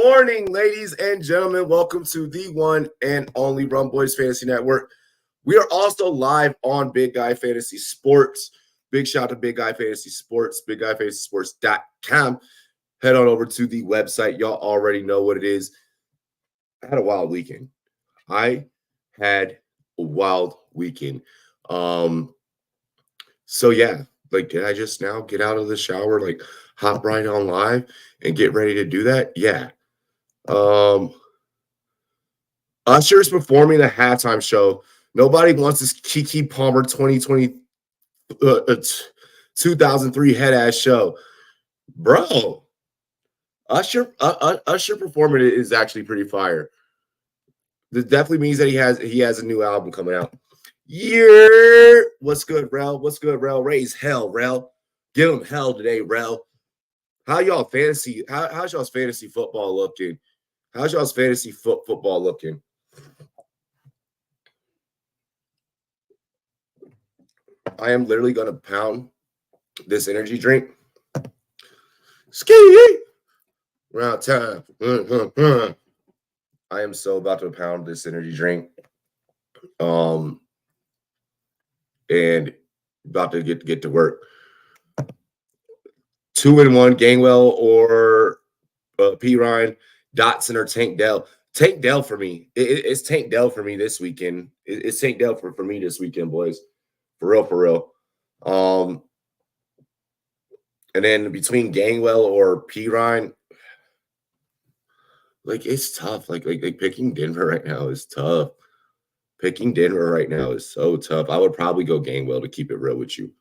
morning, ladies and gentlemen. Welcome to the one and only Rumboyz Fantasy Network. We are also live on Big Guy Fantasy Sports. Big shout out to Big Guy Fantasy Sports, BigGuyFantasySports.com. Head on over to the website. Y'all already know what it is. I had a wild weekend. So yeah, did I just now get out of the shower, hop right on live and get ready to do that? Yeah. Usher's performing the halftime show. Nobody wants this Kiki Palmer 2003 head ass show, bro. Usher performing it is actually pretty fire. This definitely means that he has a new album coming out. Yeah, what's good, Rel? What's good, Rel? Raise hell, Rel. Give him hell today, Rel. How's y'all's fantasy football looking? How's y'all's fantasy football looking? I am literally gonna pound this energy drink. Ski round time. I am so about to pound this energy drink. And about to get to work. 2-1, Gainwell or P. Ryan, Dotson or Tank Dell. Tank Dell for me. It's Tank Dell for me this weekend. It's Tank Dell for me this weekend, boys. For real. And then between Gainwell or P. Ryan, it's tough. Picking Denver right now is tough. Picking Denver right now is so tough. I would probably go Gainwell, to keep it real with you.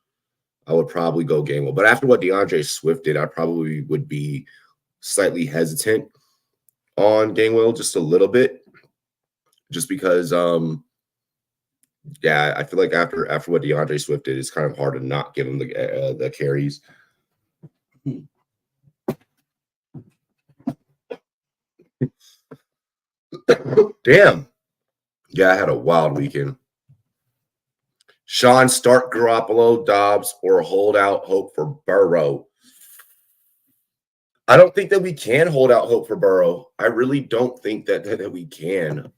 I would probably go Gainwell. But after what DeAndre Swift did, I probably would be slightly hesitant on Gainwell just a little bit. Just because, I feel like after what DeAndre Swift did, it's kind of hard to not give him the carries. Damn. Yeah, I had a wild weekend. Sean, start Garoppolo, Dobbs, or hold out hope for Burrow. I don't think that we can hold out hope for Burrow. I really don't think that we can.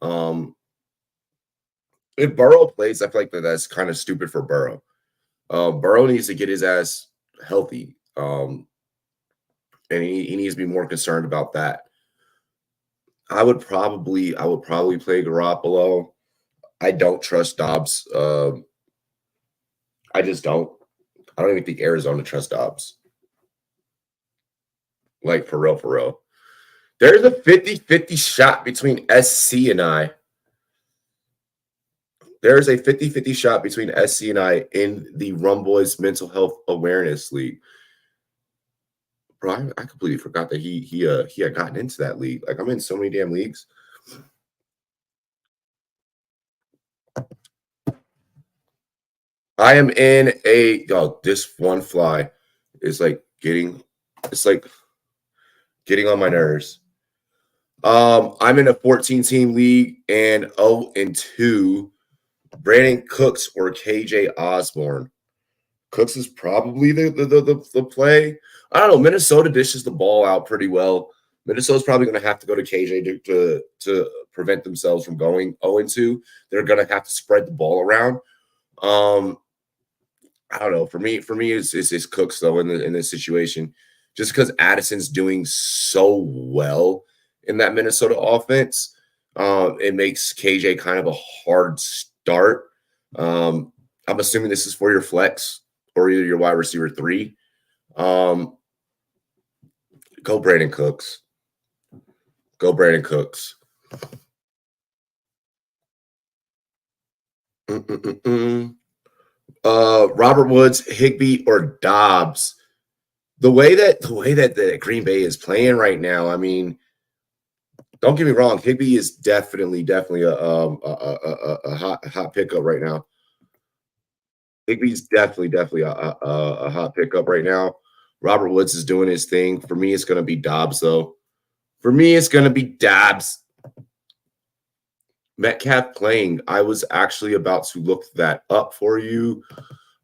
If Burrow plays, I feel like that's kind of stupid for Burrow. Burrow needs to get his ass healthy. And he needs to be more concerned about that. I would probably play Garoppolo. I don't trust Dobbs. I just don't. I don't even think Arizona trusts Dobbs. For real. There's a 50-50 shot between SC and I. There's a 50-50 shot between SC and I in the Rumboyz Mental Health Awareness League. Bro, I completely forgot that he had gotten into that league. I'm in so many damn leagues. I am in this one fly is getting on my nerves. I'm in a 14-team league and 0-2. Brandon Cooks or KJ Osborne. Cooks is probably the play. I don't know. Minnesota dishes the ball out pretty well. Minnesota's probably going to have to go to KJ to prevent themselves from going 0-2. They're going to have to spread the ball around. I don't know. For me, it's Cooks though in this situation, just because Addison's doing so well in that Minnesota offense. It makes KJ kind of a hard start. I'm assuming this is for your flex or either your wide receiver 3. Go Brandon Cooks. Robert Woods, Higbee, or Dobbs. The way that the Green Bay is playing right now, I mean, don't get me wrong, Higbee is definitely a hot pickup right now. Higbee's definitely a hot pickup right now. Robert Woods is doing his thing. For me, it's going to be Dobbs, though. Metcalf playing. I was actually about to look that up for you.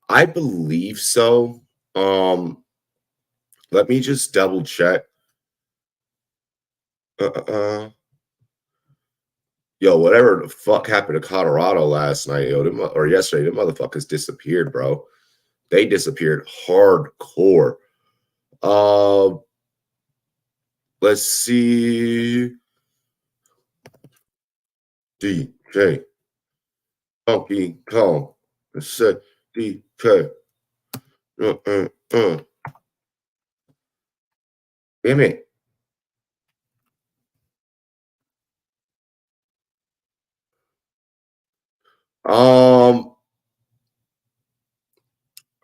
I believe so. Let me just double check. Yo, whatever the fuck happened to Colorado last night, yo, or yesterday, them motherfuckers disappeared, bro. They disappeared hardcore. Uh, let's see. DJ Donkey Kong. It said DK. Damn it.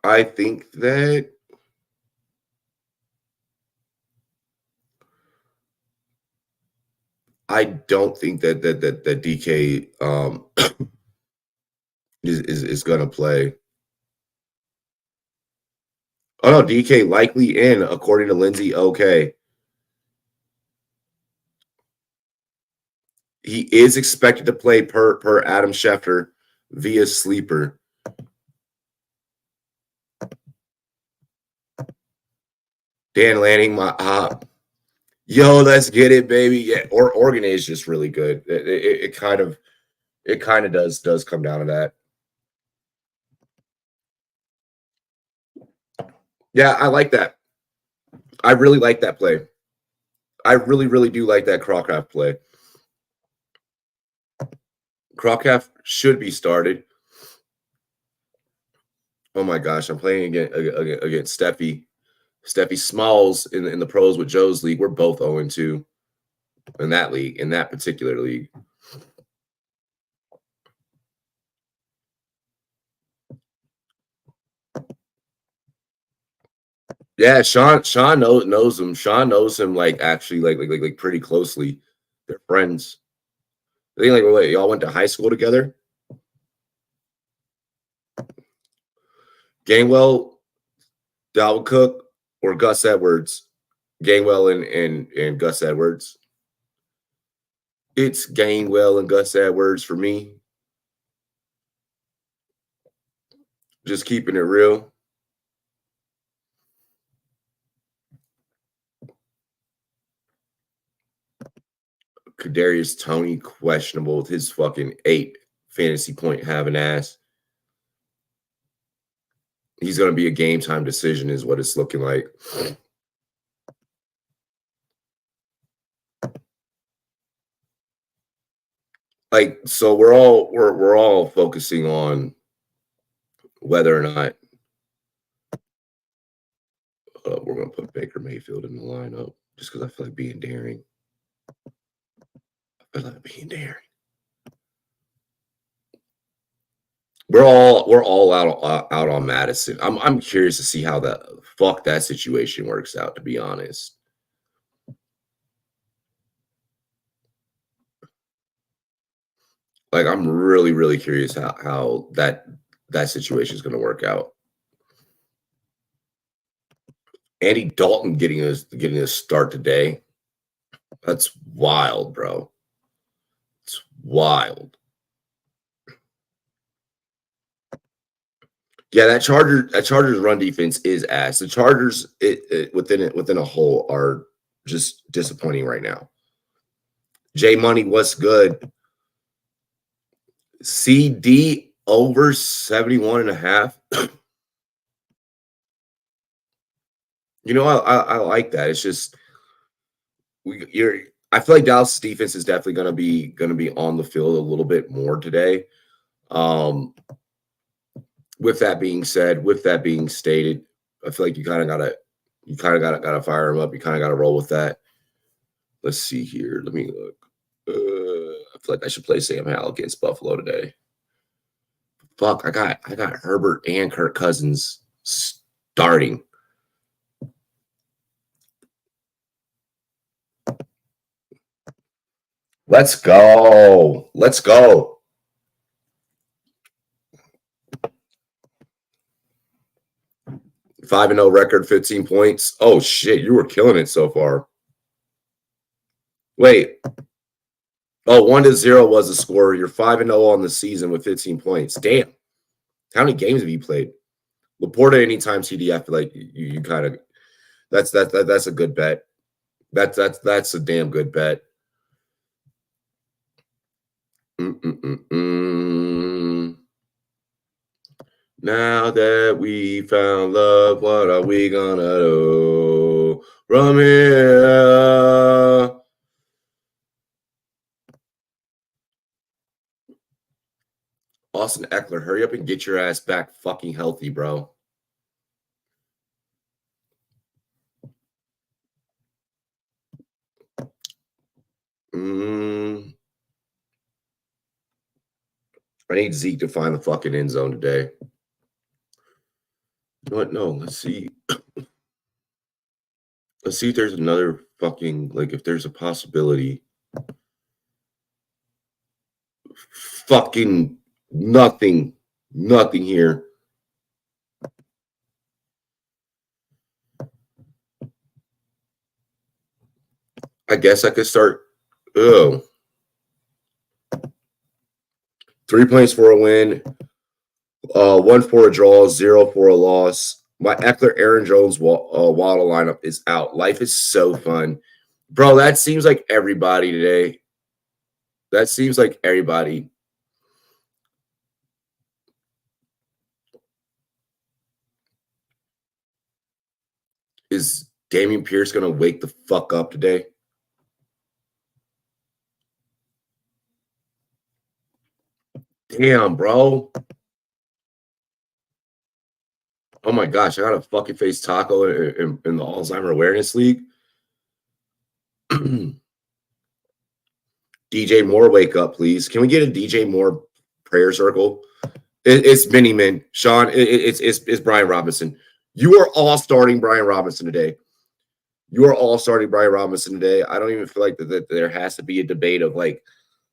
I think that I don't think that DK is gonna play. Oh no, DK likely in according to Lindsay. Okay, he is expected to play per Adam Schefter via sleeper. Dan Lanning, yo, let's get it, baby. Yeah, or Oregon is just really good. It kind of does come down to that. Yeah, I like that. I really like that play. I really do like that Crawcraft play. Crawcraft should be started. Oh my gosh, I'm playing against Steffi Smalls in the pros with Joe's league. We're both 0-2 in that league, in that particular league. Yeah, Sean knows him. Sean knows him like actually like pretty closely. They're friends. I think like wait, y'all went to high school together. Gainwell, Dalvin Cook, or Gus Edwards. Gainwell and Gus Edwards. It's Gainwell and Gus Edwards for me. Just keeping it real. Kadarius Toney questionable with his fucking 8 fantasy point having ass. He's going to be a game time decision is what it's looking like. Like, so we're all focusing on whether or not we're going to put Baker Mayfield in the lineup just because I feel like being daring. I feel like being daring. We're all out on Madison. I'm curious to see how that situation works out, to be honest. Like I'm really curious how that situation is going to work out. Andy Dalton getting a start today. That's wild, bro. It's wild. Yeah, that Chargers run defense is ass. The Chargers within a whole are just disappointing right now. J Money, what's good? CD over 71.5. You know, I like that. It's just I feel like Dallas' defense is definitely gonna be on the field a little bit more today. With that being said, with that being stated, I feel like you kind of gotta fire him up. You kind of gotta roll with that. Let's see here. Let me look. I feel like I should play Sam Howell against Buffalo today. Fuck, I got Herbert and Kirk Cousins starting. Let's go. Let's go. Five and 0 record, 15 points. Oh shit, you were killing it so far. Wait. Oh, 1-0 was the score. You're 5 and 0 on the season with 15 points. Damn. How many games have you played? Laporta anytime CD, I feel like you kind of that's a good bet. That's a damn good bet. Now that we found love, what are we gonna do from here? Austin Eckler, hurry up and get your ass back fucking healthy, bro. I need Zeke to find the fucking end zone today. You know what? No, let's see. Let's see if there's another fucking, like, if there's a possibility. Fucking nothing. Nothing here. I guess I could start. Oh. 3 points for a win. 1 for a draw, 0 for a loss. My Eckler, Aaron Jones, Waddle lineup is out. Life is so fun. Bro, that seems like everybody today. That seems like everybody. Is Dameon Pierce going to wake the fuck up today? Damn, bro. Oh my gosh, I got a fucking face taco in the Alzheimer Awareness League. DJ Moore, wake up, please. Can we get a DJ Moore prayer circle? It's Miniman, Sean. It's Brian Robinson. You are all starting Brian Robinson today. You are all starting Brian Robinson today. I don't even feel like that there has to be a debate of like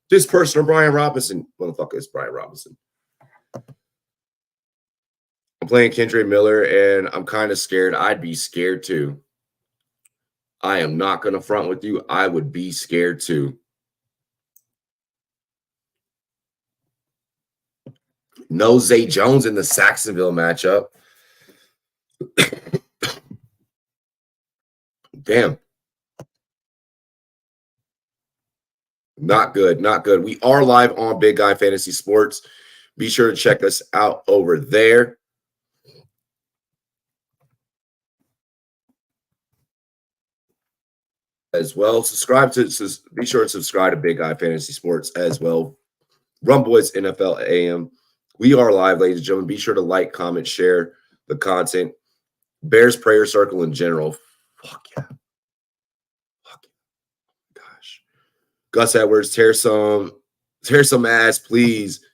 this person or Brian Robinson. Motherfucker, it's Brian Robinson. I'm playing Kendre Miller, and I'm kind of scared. I'd be scared too. I am not going to front with you. I would be scared too. No Zay Jones in the Saxonville matchup. Damn. Not good. Not good. We are live on Big Guy Fantasy Sports. Be sure to check us out over there. As well. Be sure to subscribe to Big Guy Fantasy Sports as well. Rumboyz NFL AM. We are live, ladies and gentlemen. Be sure to like, comment, share the content. Bears Prayer Circle in general. Fuck yeah. Fuck yeah. Gosh. Gus Edwards, tear some ass, please.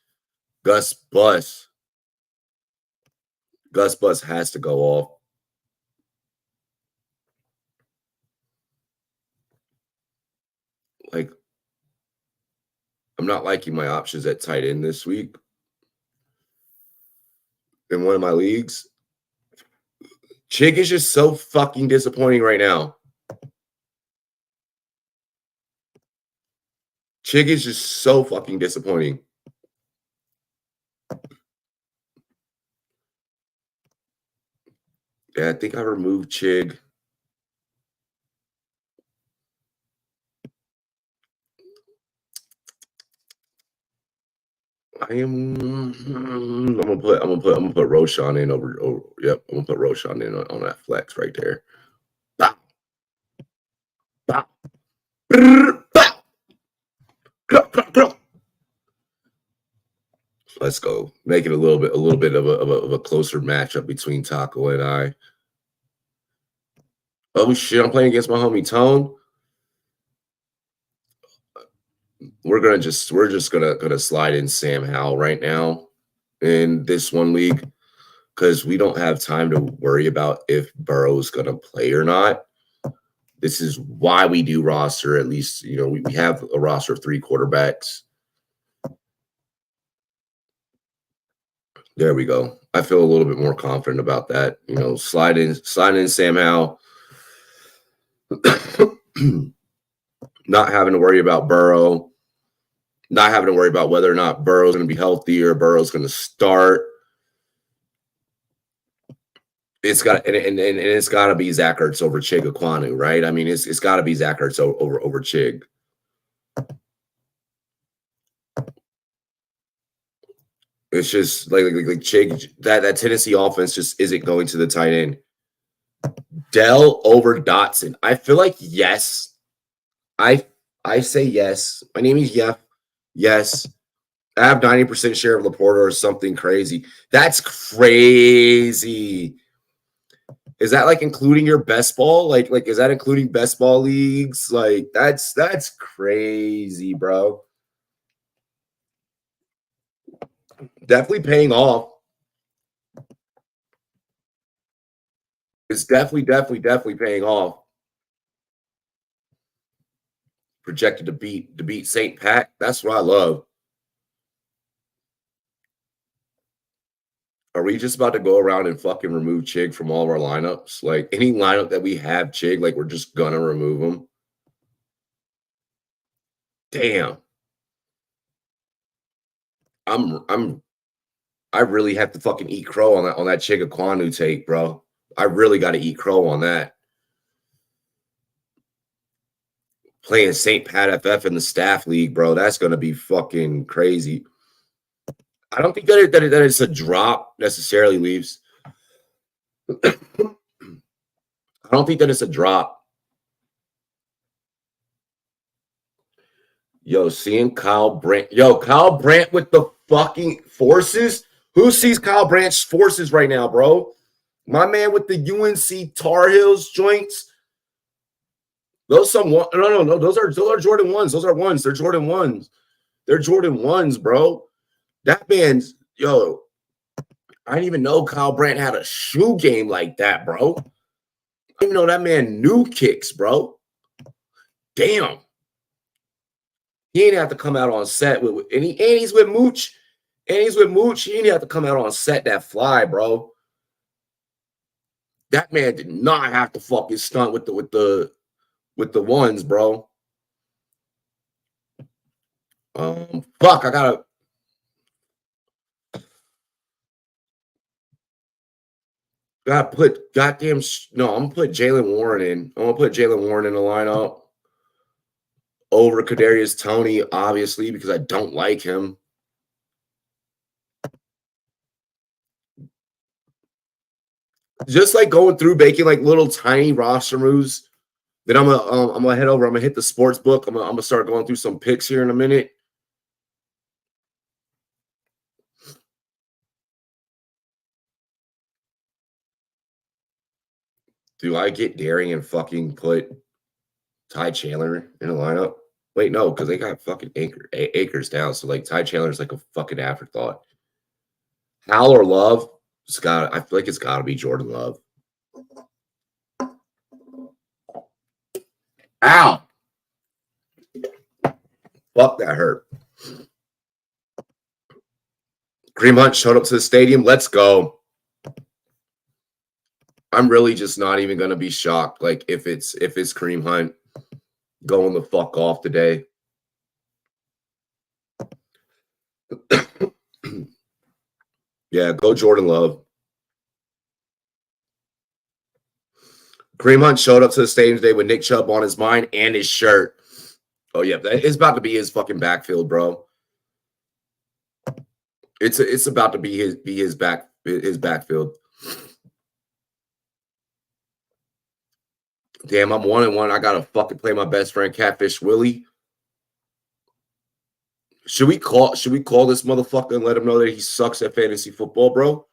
Gus Bus. Gus Bus has to go off. Like, I'm not liking my options at tight end this week. In one of my leagues. Chig is just so fucking disappointing right now. Chig is just so fucking disappointing. Yeah, I think I removed Chig. I'm gonna put Roshan in over. Yep, I'm gonna put Roshan in on that flex right there. Bow. Bow. Brrr, bow. Let's go. Make it a little bit of a closer matchup between Taco and I. Oh shit! I'm playing against my homie Tone. We're just gonna slide in Sam Howell right now in this one league because we don't have time to worry about if Burrow's gonna play or not. This is why we do roster. At least we have a roster of 3 quarterbacks. There we go. I feel a little bit more confident about that. Slide in Sam Howell. Not having to worry about Burrow. Not having to worry about whether or not Burrow's going to be healthy or Burrow's going to start. It's got and it's got to be Zach Ertz over Chig Aquanu, right? I mean, it's got to be Zach Ertz over Chig. It's just like Chig, that Tennessee offense just isn't going to the tight end. Dell over Dotson. I feel like yes. I say yes. My name is Jeff. Yes. I have 90% share of Laporta or something crazy. That's crazy. Is that like including your best ball? Like is that including best ball leagues? Like that's crazy, bro. Definitely paying off. It's definitely paying off. Projected to beat St. Pat. That's what I love. Are we just about to go around and fucking remove Chig from all of our lineups? Like any lineup that we have Chig, like we're just gonna remove him. Damn. I really have to fucking eat crow on that Chig Aquanu take, bro. I really got to eat crow on that. Playing St. Pat FF in the staff league, bro. That's gonna be fucking crazy. I don't think that it's a drop necessarily, Leaves. I don't think that it's a drop. Yo, seeing Kyle Brandt. Yo, Kyle Brandt with the fucking forces. Who sees Kyle Brandt's forces right now, bro? My man with the UNC Tar Heels joints. Those no. Those are Jordan 1s. Those are 1s. They're Jordan 1s. They're Jordan 1s, bro. That man's yo. I didn't even know Kyle Brandt had a shoe game like that, bro. I didn't even know that man knew kicks, bro. Damn. He ain't have to come out on set with and he's with Mooch. And he's with Mooch. He ain't have to come out on set that fly, bro. That man did not have to fucking stunt with the ones, bro. Fuck, I gotta put goddamn no. I'm gonna put Jalen Warren in. I'm gonna put Jalen Warren in the lineup over Kadarius Toney, obviously, because I don't like him. Just like going through making like little tiny roster moves. Then I'm gonna head over. I'm gonna hit the sports book. I'm gonna start going through some picks here in a minute. Do I get daring and fucking put Ty Chandler in a lineup? Wait, no, because they got fucking acres down. So like Ty Chandler's like a fucking afterthought. Hal or Love? I feel like it's gotta be Jordan Love. Ow! Fuck, that hurt. Kareem Hunt showed up to the stadium. Let's go. I'm really just not even gonna be shocked. Like if it's Kareem Hunt going the fuck off today. Yeah, go Jordan Love. Kareem Hunt showed up to the stadium today with Nick Chubb on his mind and his shirt. Oh yeah, it's about to be his fucking backfield, bro. It's about to be his backfield. Damn, I'm 1-1. I gotta fucking play my best friend Catfish Willie. Should we call this motherfucker and let him know that he sucks at fantasy football, bro?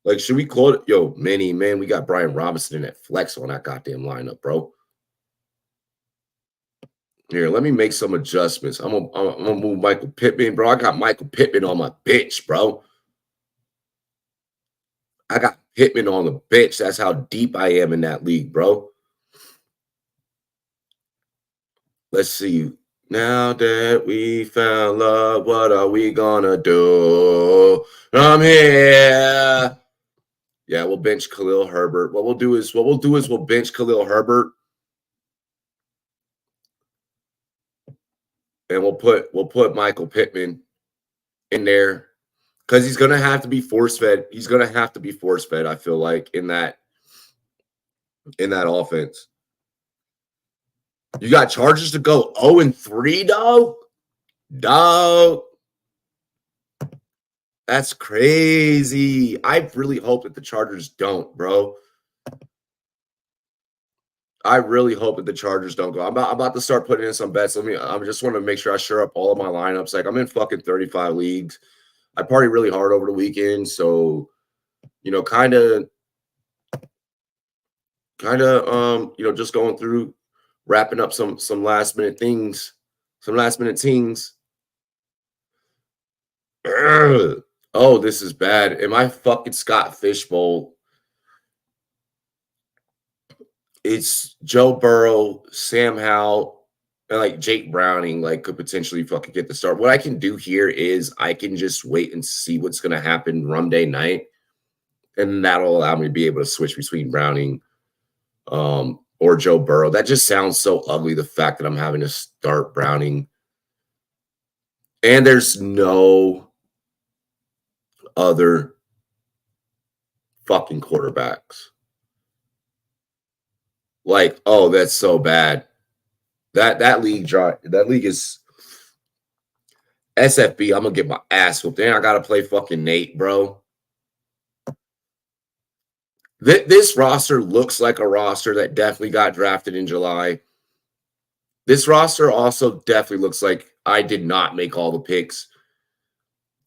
Like, should we call it? Yo, man, we got Brian Robinson in that flex on that goddamn lineup, bro. Here, let me make some adjustments. I'm gonna move Michael Pittman, bro. I got Michael Pittman on my bench, bro. I got Pittman on the bench. That's how deep I am in that league, bro. Let's see. Now that we found love, what are we gonna do? I'm here. Yeah, we'll bench Khalil Herbert. What we'll do is we'll bench Khalil Herbert, and we'll put Michael Pittman in there because he's gonna have to be force fed. He's gonna have to be force fed. I feel like in that offense. You got Chargers to go 0-3, dog. That's crazy. I really hope that the Chargers don't, bro. I really hope that the Chargers don't go. I'm about to start putting in some bets. I just want to make sure I shore up all of my lineups. Like I'm in fucking 35 leagues. I party really hard over the weekend, so kind of just going through, wrapping up some last minute things, some last minute things. Ugh. Oh, this is bad. Am I fucking Scott Fishbowl? It's Joe Burrow, Sam Howell, and like Jake Browning, like could potentially fucking get the start. What I can do here is I can just wait and see what's gonna happen Rum Day night, and that'll allow me to be able to switch between Browning or Joe Burrow. That just sounds so ugly, the fact that I'm having to start Browning. And there's no other fucking quarterbacks. Like, oh, that's so bad. That league is SFB. I'm gonna get my ass whooped. Then I gotta play fucking Nate, bro. This roster looks like a roster that definitely got drafted in July. This roster also definitely looks like I did not make all the picks.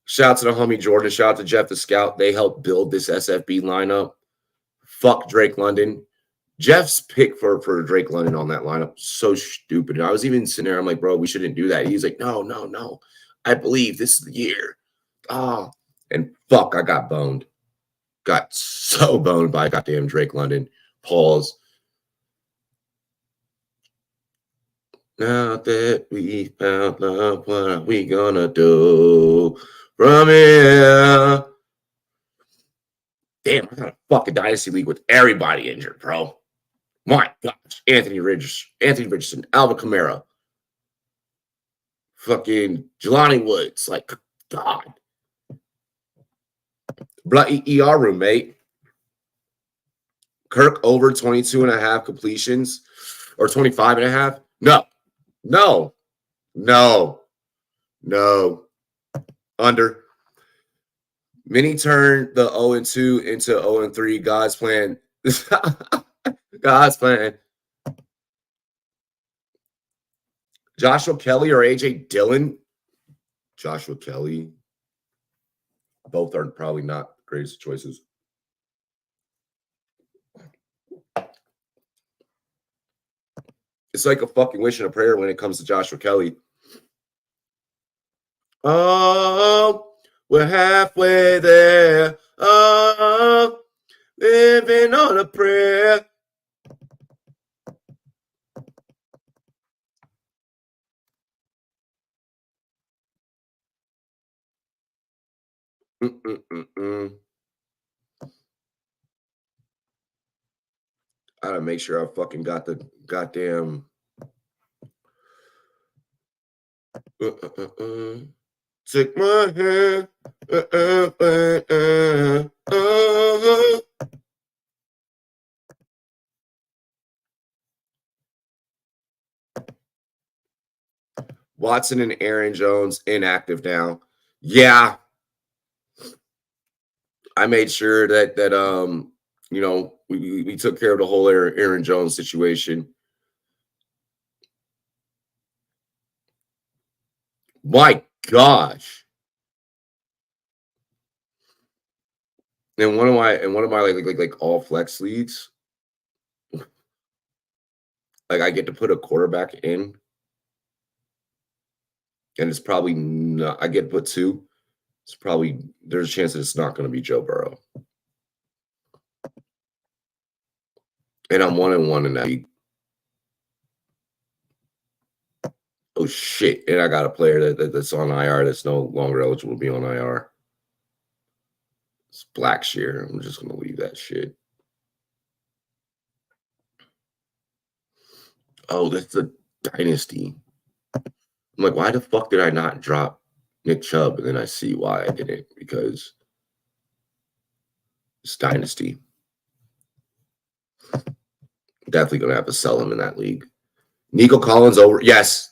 Shout out to the homie Jordan. Shout out to Jeff the Scout. They helped build this SFB lineup. Fuck Drake London. Jeff's pick for Drake London on that lineup, so stupid. And I was even sitting there, I'm like, bro, we shouldn't do that. He's like, no. I believe this is the year. Oh, and fuck, I got boned. Got so boned by goddamn Drake London. Pause. Now that we found love, what are we gonna do from here? Damn, I got a fucking dynasty league with everybody injured, bro. My gosh. Anthony Richardson, Alvin Kamara, fucking Jelani Woods. Like, God. ER roommate. Kirk over 22.5 completions or 25.5. No. Under. Mini turned the 0-2 into 0-3. God's plan. God's plan. Joshua Kelly or AJ Dillon? Joshua Kelly. Both are probably not the greatest choices. It's like a fucking wish and a prayer when it comes to Joshua Kelly. Oh, we're halfway there. Oh, living on a prayer. I gotta make sure I fucking got the goddamn. Take my hand. Watson and Aaron Jones inactive now. Yeah. I made sure that we took care of the whole Aaron Jones situation. My gosh. And one of my like all flex leagues, like I get to put a quarterback in, and it's probably not. I get to put two. It's probably there's a chance that it's not going to be Joe Burrow, and I'm 1-1 in that league. Oh shit! And I got a player that's on IR that's no longer eligible to be on IR. It's Blackshear. I'm just gonna leave that shit. Oh, that's the dynasty. I'm like, why the fuck did I not drop Nick Chubb? And then I see why I didn't, because it's dynasty. Definitely gonna have to sell him in that league. Nico Collins over. Yes.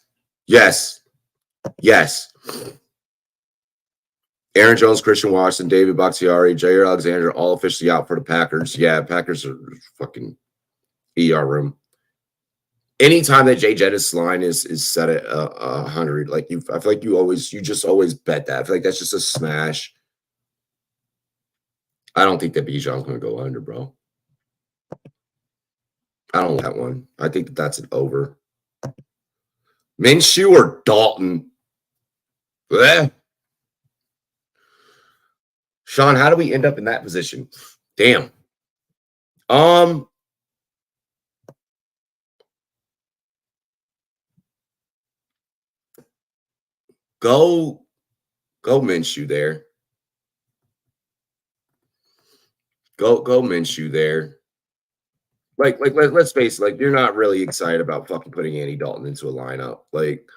Aaron Jones, Christian Watson, David Bakhtiari, Jair Alexander, all officially out for the Packers. Yeah, Packers are fucking ER room. Anytime that Jay Jettis line is set at 100, like I feel like you just always bet that. I feel like that's just a smash. I don't think that Bijan's going to go under, bro. I don't like that one. I think that's an over. Minshew or Dalton? Bleh. Sean, how do we end up in that position? Damn. Go Minshew there. Go Minshew there. Like let's face it, like you're not really excited about fucking putting Andy Dalton into a lineup. Like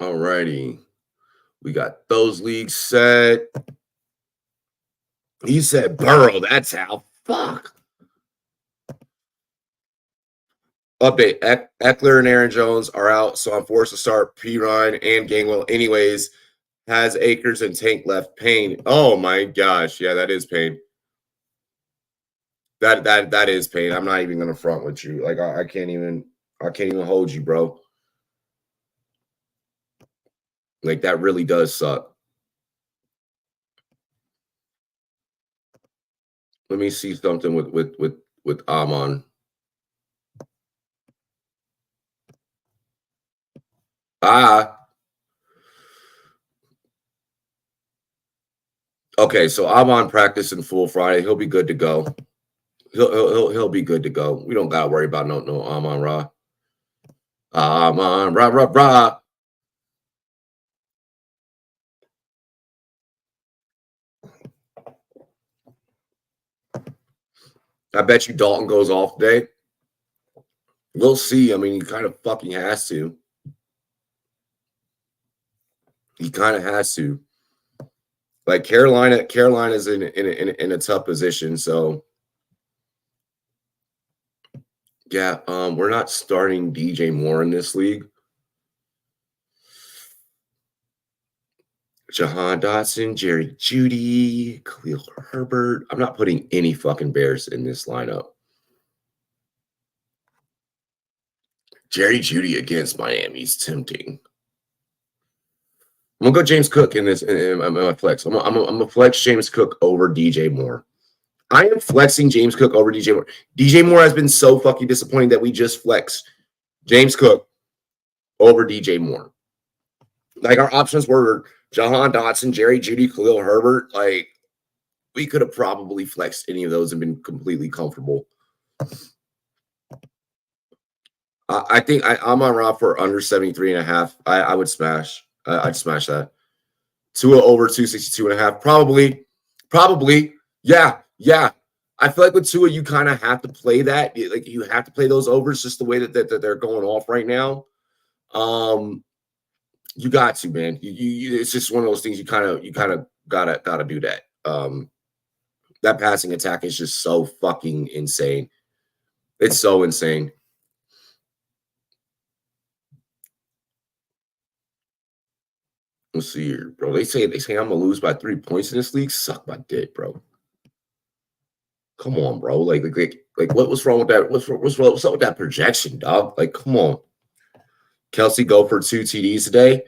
alrighty. We got those leagues set. He said Burrow, that's how. Fuck. Update. Eckler and Aaron Jones are out, so I'm forced to start P. Ryan and Gainwell anyways. Has Akers and Tank left. Pain. Oh my gosh. Yeah, that is pain. That is pain. I'm not even gonna front with you. Like I can't even hold you, bro. Like that really does suck. Let me see something with Amon. Okay, so Amon practicing full Friday. He'll be good to go. He'll be good to go. We don't gotta worry about no Amon Ra. Amon Ra. I bet you Dalton goes off today. We'll see. I mean, he kind of fucking has to. He kind of has to. Like Carolina's in a tough position. So yeah, we're not starting DJ Moore in this league. Jahan Dotson, Jerry Jeudy, Khalil Herbert. I'm not putting any fucking Bears in this lineup. Jerry Jeudy against Miami's tempting. I'm gonna go James Cook in this in my flex. I'm gonna flex James Cook over DJ Moore. I am flexing James Cook over DJ Moore. DJ Moore has been so fucking disappointing that we just flexed James Cook over DJ Moore. Like our options were Jahan Dotson, Jerry Jeudy, Khalil Herbert. Like we could have probably flexed any of those and been completely comfortable. I think I'm on Raw for under 73.5. I would smash. I'd smash that. Tua over 262.5. Probably. Yeah. I feel like with Tua, you kind of have to play that. Like you have to play those overs just the way that they're going off right now. You got to, man. You it's just one of those things you kind of gotta do that. That passing attack is just so fucking insane. It's so insane. Let's see here, bro. They say I'm gonna lose by 3 points in this league. Suck my dick, bro. Come on, bro. Like what's wrong with that? What's up with that projection, dog? Like, come on. Kelsey go for 2 TDs today.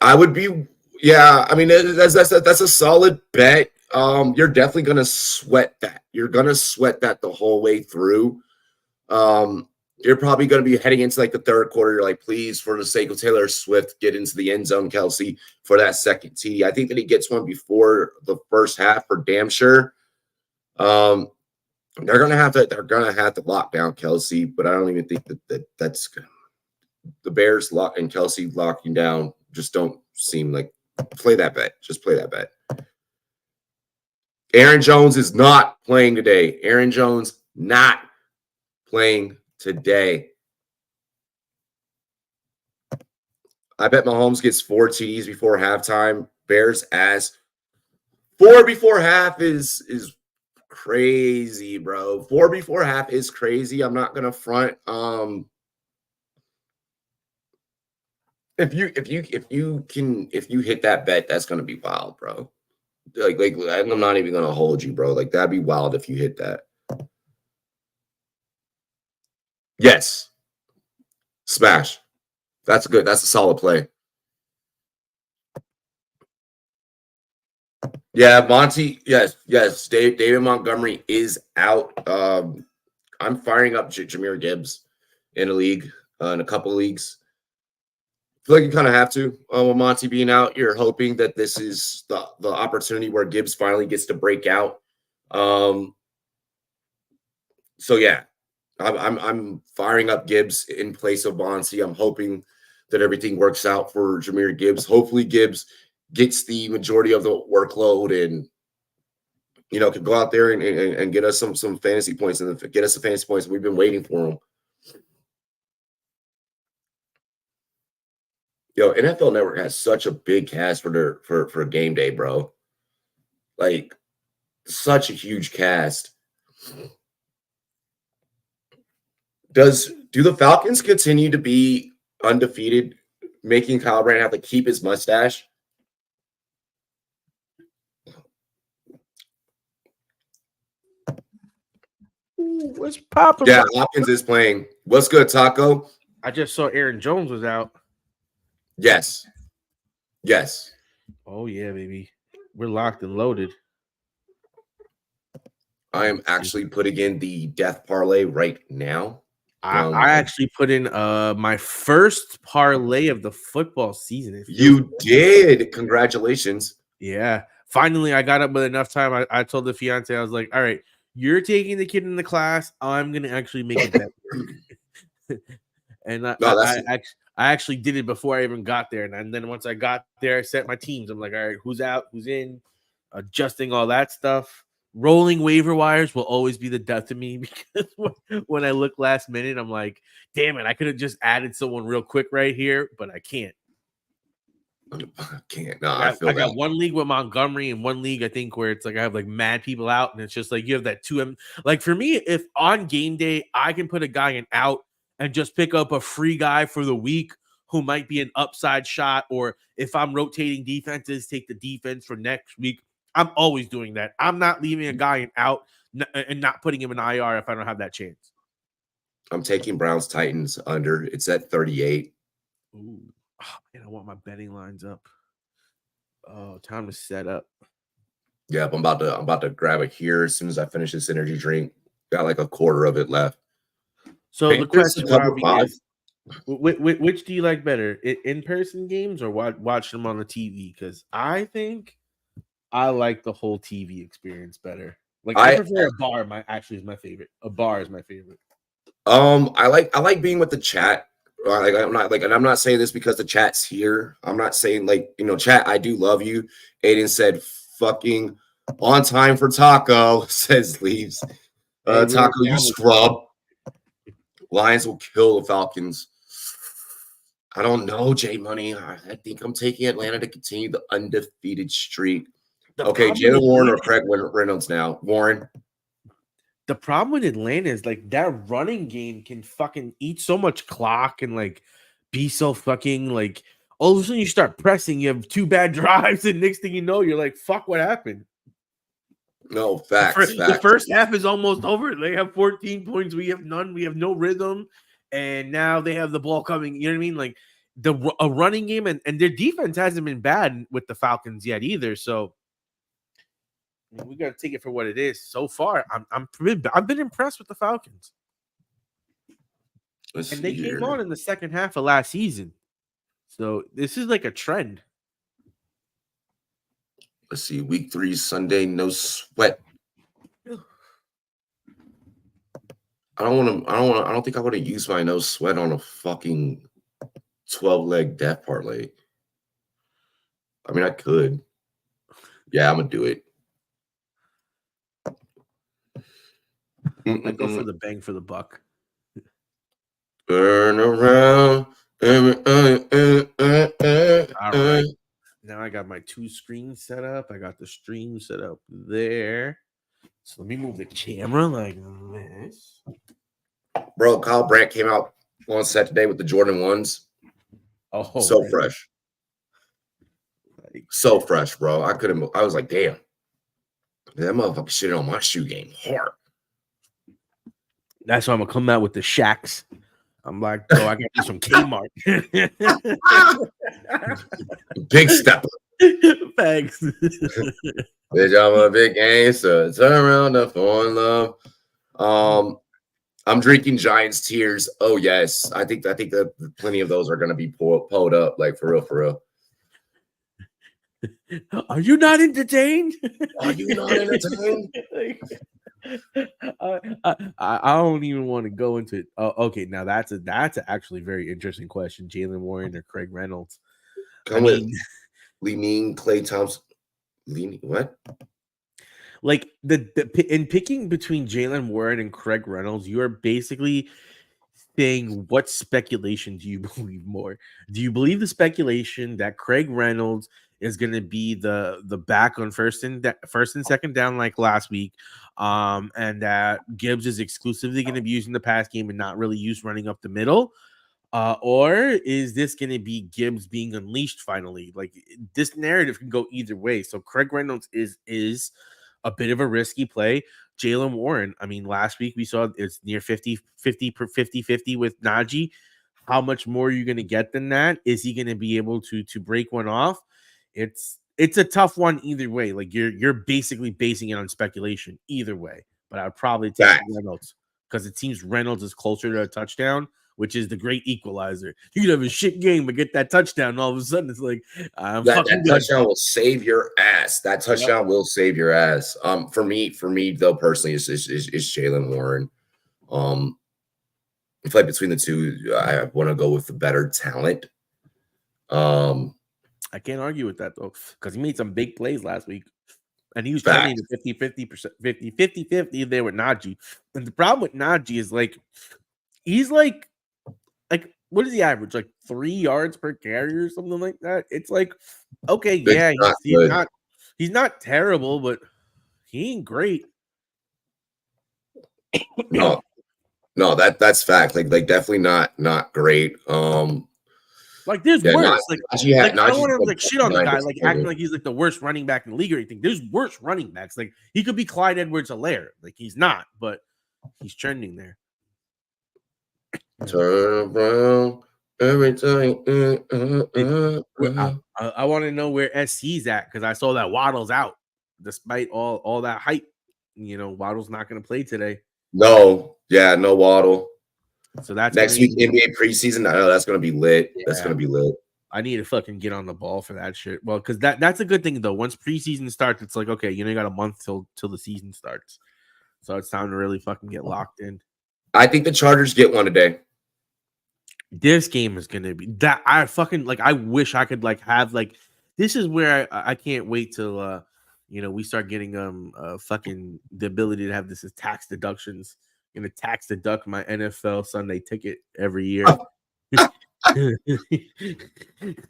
I would be, yeah. I mean, that's a solid bet. You're definitely gonna sweat that. You're gonna sweat that the whole way through. You're probably going to be heading into like the third quarter. You're like, please, for the sake of Taylor Swift, get into the end zone, Kelsey, for that second TD. I think that he gets one before the first half for damn sure. They're gonna have to lock down Kelsey, but I don't even think that's the Bears lock and Kelsey locking down just don't seem like play that bet. Just play that bet. Aaron Jones is not playing today. Aaron Jones not playing today. I bet Mahomes gets 4 TDs before halftime. Bears as 4 before half is crazy, bro. 4 before half is crazy. I'm not gonna front. If you hit that bet, that's gonna be wild, bro. Like I'm not even gonna hold you, bro. Like that'd be wild if you hit that. Yes, smash. That's good. That's a solid play. Yeah, Monty. Yes. David Montgomery is out. I'm firing up Jahmyr Gibbs in a league, in a couple of leagues. I feel like you kind of have to. With Monty being out, you're hoping that this is the opportunity where Gibbs finally gets to break out. So yeah, I'm firing up Gibbs in place of Bonsi. I'm hoping that everything works out for Jahmyr Gibbs. Hopefully, Gibbs gets the majority of the workload and can go out there and get us some fantasy points and get us the fantasy points. We've been waiting for them. Yo, NFL Network has such a big cast for game day, bro. Like such a huge cast. Do the Falcons continue to be undefeated, making Kyle Brandt have to keep his mustache? Ooh, what's popping? Yeah, Hopkins is playing. What's good, Taco? I just saw Aaron Jones was out. Yes. Oh yeah, baby. We're locked and loaded. I am actually putting in the death parlay right now. I actually put in my first parlay of the football season. You did. Congratulations. Yeah. Finally, I got up with enough time. I told the fiance, I was like, all right, you're taking the kid in the class. I'm going to actually make it better. And I actually did it before I even got there. And then once I got there, I set my teams. I'm like, all right, who's out, who's in, adjusting all that stuff. Rolling waiver wires will always be the death of me because when I look last minute, I'm like, damn it, I could have just added someone real quick right here, but I can't. I can't. No, I got one league with Montgomery and one league I think where it's like I have like mad people out, and it's just like you have that 2M. Like for me, if on game day I can put a guy in out and just pick up a free guy for the week who might be an upside shot, or if I'm rotating defenses, take the defense for next week. I'm always doing that. I'm not leaving a guy in out and not putting him in IR if I don't have that chance. I'm taking Browns Titans under. It's at 38. Ooh. Oh, man, I want my betting lines up. Oh, time to set up. Yeah, I'm about to grab it here as soon as I finish this energy drink. Got like a quarter of it left. So the question is, which do you like better, in-person games or watch them on the TV? Because I think I like the whole TV experience better. Like I prefer a bar. Is my favorite. A bar is my favorite. I like being with the chat. Like I'm not saying this because the chat's here. I'm not saying chat. I do love you. Aiden said, "Fucking on time for Taco." Says leaves. Taco, you scrub. Lions will kill the Falcons. I don't know, J Money. I think I'm taking Atlanta to continue the undefeated streak. Okay, Jalen Warren or Craig Reynolds now. Warren. The problem with Atlanta is like that running game can fucking eat so much clock and like be so fucking like all of a sudden you start pressing, you have 2 bad drives, and next thing you know, you're like, fuck, what happened? No, facts. The first half is almost over. They have 14 points. We have none. We have no rhythm. And now they have the ball coming. You know what I mean? Like a running game and their defense hasn't been bad with the Falcons yet either. So we got to take it for what it is. So far, I've been impressed with the Falcons. And they came on in the second half of last season. So this is like a trend. Let's see. Week 3 Sunday, no sweat. I don't think I would have used my no sweat on a fucking 12-leg death parlay. I mean, I could. Yeah, I'm gonna do it. I go for the bang for the buck. Turn around. All right. Now I got my 2 screens set up. I got the stream set up there. So let me move the camera like this. Bro, Kyle Brandt came out on set today with the Jordan 1s. Oh, so fresh. So fresh, bro. I was like, damn. That motherfucker shit on my shoe game hard. That's why I'm gonna come out with the Shacks. I'm like, bro, I got these from Kmart. Big step. Thanks. Bitch, I'm a big gangster. Turn around and fall in love. I'm drinking Giants tears. Oh yes, I think that plenty of those are gonna be pulled up, like for real. Are you not entertained? Are you not entertained? I don't even want to go into it. Oh, okay, now that's actually very interesting question. Jalen Warren or Craig Reynolds? Leaning Klay Thompson. What? Like in picking between Jalen Warren and Craig Reynolds, you are basically saying what speculation do you believe more? Do you believe the speculation that Craig Reynolds is going to be the back on first and second down like last week, and that Gibbs is exclusively going to be using the pass game and not really used running up the middle? Or is this going to be Gibbs being unleashed finally? Like, this narrative can go either way. So Craig Reynolds is a bit of a risky play. Jalen Warren, I mean, last week we saw it's near 50 with Najee. How much more are you going to get than that? Is he going to be able to break one off? It's a tough one either way. Like, you're basically basing it on speculation either way. But I'd probably take Reynolds because it seems Reynolds is closer to a touchdown, which is the great equalizer. You can have a shit game but get that touchdown, and all of a sudden it's like that touchdown will save your ass. That touchdown will save your ass. For me though, personally, is Jalen Warren. If like between the two, I want to go with the better talent. I can't argue with that though, because he made some big plays last week. And he was trending to 50-50 there with Najee. And the problem with Najee is like he's like what is the average? Like 3 yards per carry or something like that. It's like, okay, yeah, he's not terrible, but he ain't great. No, that's fact. Like definitely not great. Like there's worse. I don't want to like shit on the guy, like acting like he's like the worst running back in the league or anything. There's worse running backs. Like he could be Clyde Edwards-Helaire. Like he's not, but he's trending there. Turn around every time. I want to know where SC's at because I saw that Waddle's out, despite all that hype. You know, Waddle's not going to play today. No Waddle. So that's next week NBA preseason. I know that's going to be lit. Yeah. That's going to be lit. I need to fucking get on the ball for that shit. Well, because that's a good thing though. Once preseason starts, it's like, okay, you got a month till the season starts, so it's time to really fucking get locked in. I think the Chargers get one today. This game is gonna be that I fucking like. I wish I could like have like. This is where I can't wait till we start getting fucking the ability to have this as tax deductions. I'm gonna tax deduct my NFL Sunday ticket every year.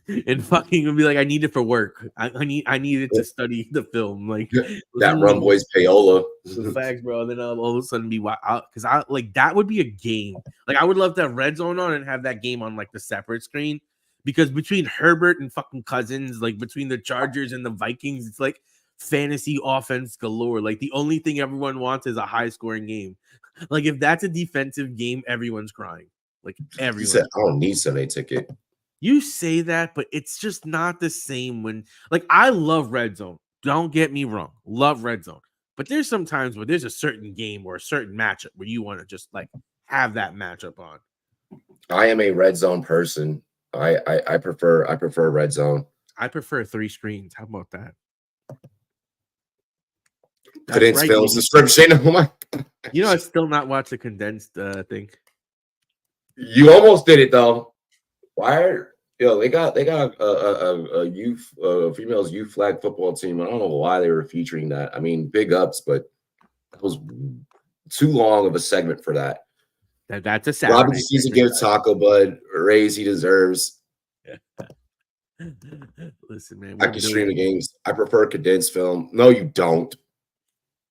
And fucking will be like, I need it for work. I need it to study the film. Like that Rumboyz payola. The facts, bro. Then I'll all of a sudden be out because I like that would be a game. Like I would love to have Red Zone on and have that game on like the separate screen. Because between Herbert and fucking Cousins, like between the Chargers and the Vikings, it's like fantasy offense galore. Like the only thing everyone wants is a high scoring game. Like if that's a defensive game, everyone's crying. Like everyone. You said I don't need Sunday ticket. You say that, but it's just not the same when like I love Red Zone. Don't get me wrong. Love Red Zone. But there's some times where there's a certain game or a certain matchup where you want to just like have that matchup on. I am a Red Zone person. I prefer Red Zone. I prefer 3 screens. How about that? Condensed film subscription. Oh my God. I still not watch the condensed thing. You almost did it though. Why? They got a youth females youth flag football team. I don't know why they were featuring that. I mean, big ups, but it was too long of a segment for that. That's a Saturday. Robin season gives Taco Bud a raise he deserves. Listen, man. I can stream the games. I prefer condensed film. No, you don't.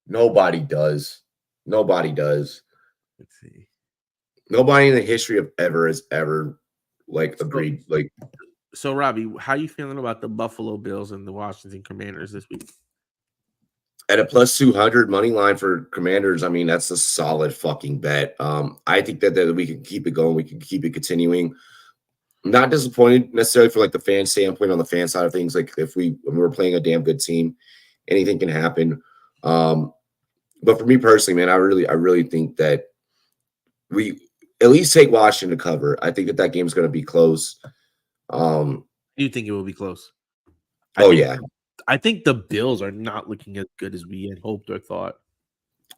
Nobody does. Nobody does. Let's see. Nobody in the history of ever has ever agreed. So Robbie, how you feeling about the Buffalo Bills and the Washington Commanders this week? At a plus 200 money line for Commanders, I mean, that's a solid fucking bet. I think that we can keep it going. We can keep it continuing. I'm not disappointed necessarily for the fan standpoint on the fan side of things. Like when we're playing a damn good team, anything can happen. But for me personally, man, I really think that we at least take Washington to cover. I think that game is going to be close. You think it will be close? I think the Bills are not looking as good as we had hoped or thought.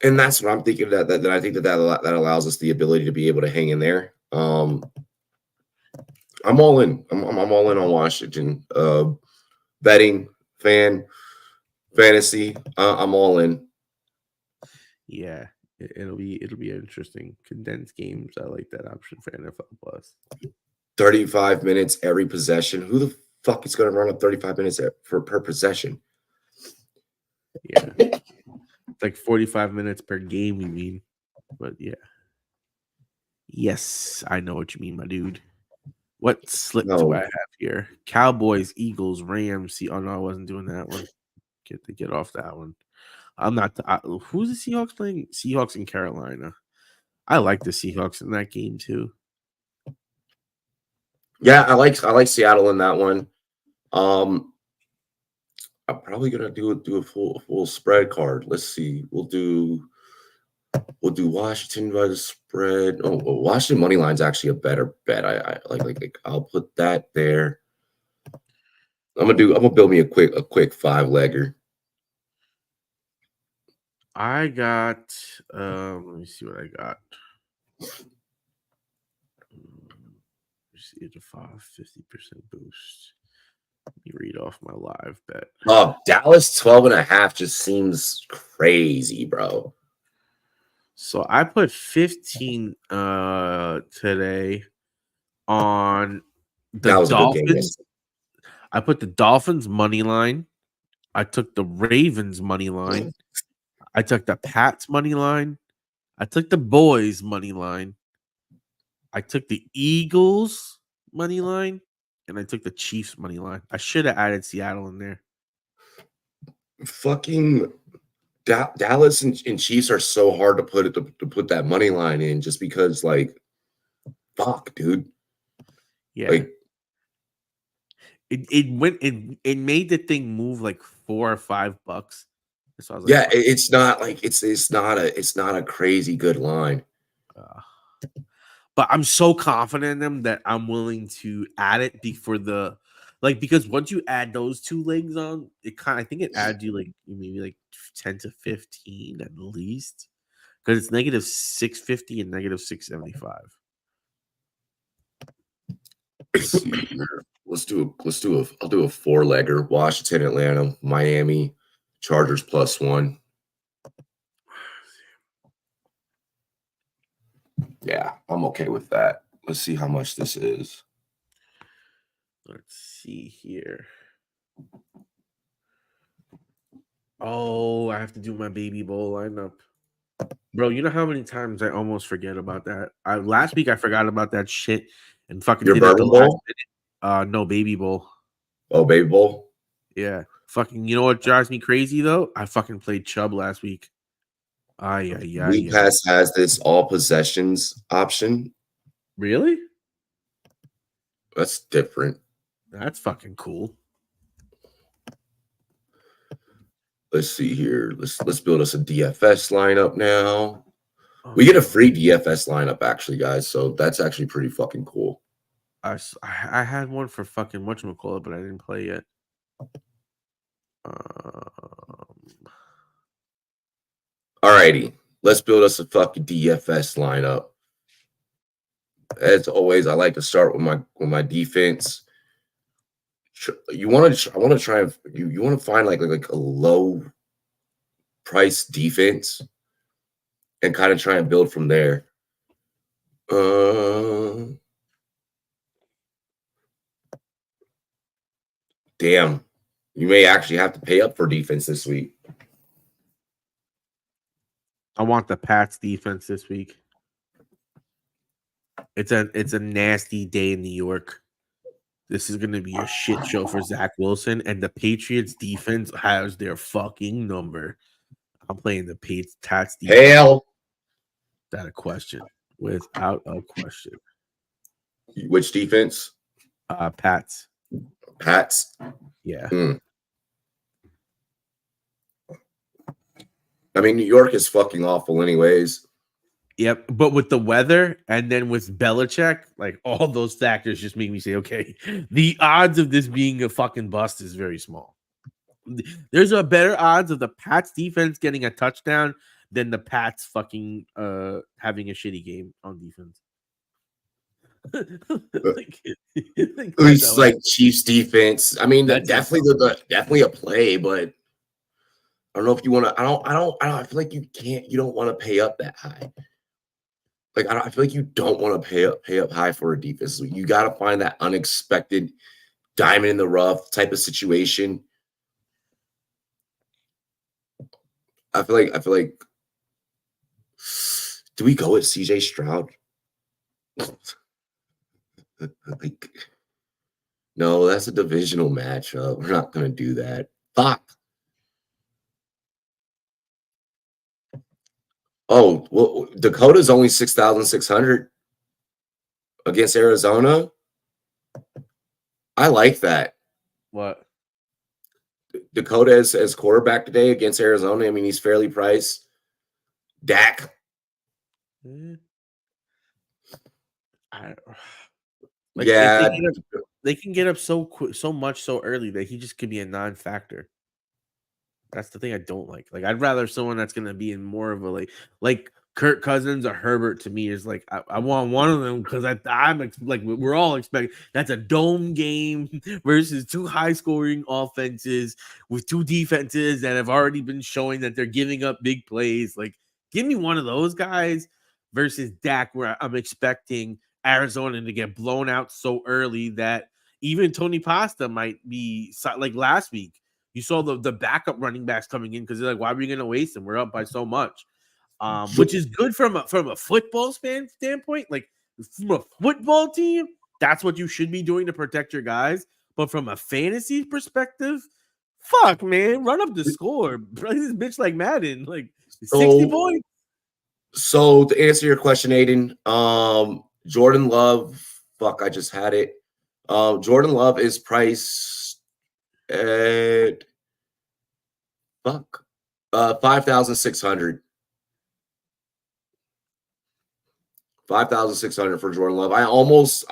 And that's what I'm thinking. That I think that allows us the ability to be able to hang in there. I'm all in. I'm all in on Washington. Betting, fantasy. I'm all in. Yeah, it'll be interesting. Condensed games. I like that option for NFL Plus. 35 minutes every possession. Who the fuck is going to run up 35 minutes per possession? Yeah, it's like 45 minutes per game. You mean? But yeah. Yes, I know what you mean, my dude. What slip do I have here? Cowboys, Eagles, Rams. Oh no, I wasn't doing that one. Get off that one. I'm not. Who's the Seahawks playing? Seahawks in Carolina. I like the Seahawks in that game too. Yeah, I like Seattle in that one. I'm probably gonna do a full spread card. Let's see. We'll do Washington by the spread. Oh, Washington money line's actually a better bet. I like I'll put that there. I'm gonna build me a quick 5-legger. I got let me see what I got. It's a 50% boost. Let me read off my live bet. Dallas 12.5 just seems crazy, bro. So I put 15 today on the Dolphins. I put the Dolphins money line. I took the Ravens money line. I took the Pats money line. I took the Boys money line. I took the Eagles money line, and I took the Chiefs money line. I should have added Seattle in there. Fucking Dallas and Chiefs are so hard to put that money line in just because, fuck, dude. Yeah. It made the thing move like $4 or $5. So I was like, it's not a crazy good line. But I'm so confident in them that I'm willing to add it because once you add those two legs on, I think it adds you maybe 10 to 15 at least, because it's negative 650 and negative 675. I'll do a 4-legger. Washington, Atlanta, Miami, Chargers +1. Yeah, I'm okay with that. Let's see how much this is. Let's see here. Oh, I have to do my baby bowl lineup. Bro, you know how many times I almost forget about that? Last week I forgot about that shit and fucking Your did it the bowl? last minute. No, baby bowl. Oh, baby bowl? Yeah. Fucking, you know what drives me crazy though? I fucking played Chubb last week. League Pass has this all possessions option. Really? That's different. That's fucking cool. Let's see here. Let's build us a DFS lineup now. We get a free DFS lineup, actually, guys. So that's actually pretty fucking cool. I had one for fucking whatchamacallit, but I didn't play yet. Alrighty. Let's build us a fucking DFS lineup. As always, I like to start with my defense. You want to find like a low price defense and kind of try and build from there. Damn, you may actually have to pay up for defense this week. I want the Pats defense this week. It's a nasty day in New York. This is going to be a shit show for Zach Wilson, and the Patriots defense has their fucking number. I'm playing the Pats defense. Hell. Without a question. Without a question. Which defense? Pats. Pats? Yeah. I mean, New York is fucking awful anyways. Yep, but with the weather and then with Belichick, like all those factors just make me say, okay, the odds of this being a fucking bust is very small. There's a better odds of the Pats defense getting a touchdown than the Pats fucking having a shitty game on defense. At least like Chiefs defense. I mean, definitely a play, but I don't know if you want to. I feel like you don't want to pay up that high. Like I feel like you don't want to pay up high for a defense. So you got to find that unexpected diamond in the rough type of situation. I feel like. Do we go with CJ Stroud? Like, no, that's a divisional matchup. We're not gonna do that. Fuck. Oh, well, Dakota's only 6,600 against Arizona. I like that. What? Dakota as quarterback today against Arizona. I mean, he's fairly priced. Dak. Yeah, they can get up so much so early that he just could be a non-factor. That's the thing I don't like. Like, I'd rather someone that's going to be in more of a like Kirk Cousins or Herbert. To me is like I want one of them because I'm like we're all expecting that's a dome game versus two high-scoring offenses with two defenses that have already been showing that they're giving up big plays. Like, give me one of those guys versus Dak, where I'm expecting Arizona to get blown out so early that even Tony Pasta might be like last week. You saw the backup running backs coming in because they're like, why are we going to waste them? We're up by so much, which is good from a football standpoint. Like, from a football team, that's what you should be doing to protect your guys. But from a fantasy perspective, fuck, man, run up the score. Play this bitch like Madden, like 60 points. So to answer your question, Aiden, Jordan Love, fuck, I just had it. Jordan Love is priced at 5,600. 5,600 for Jordan Love. I almost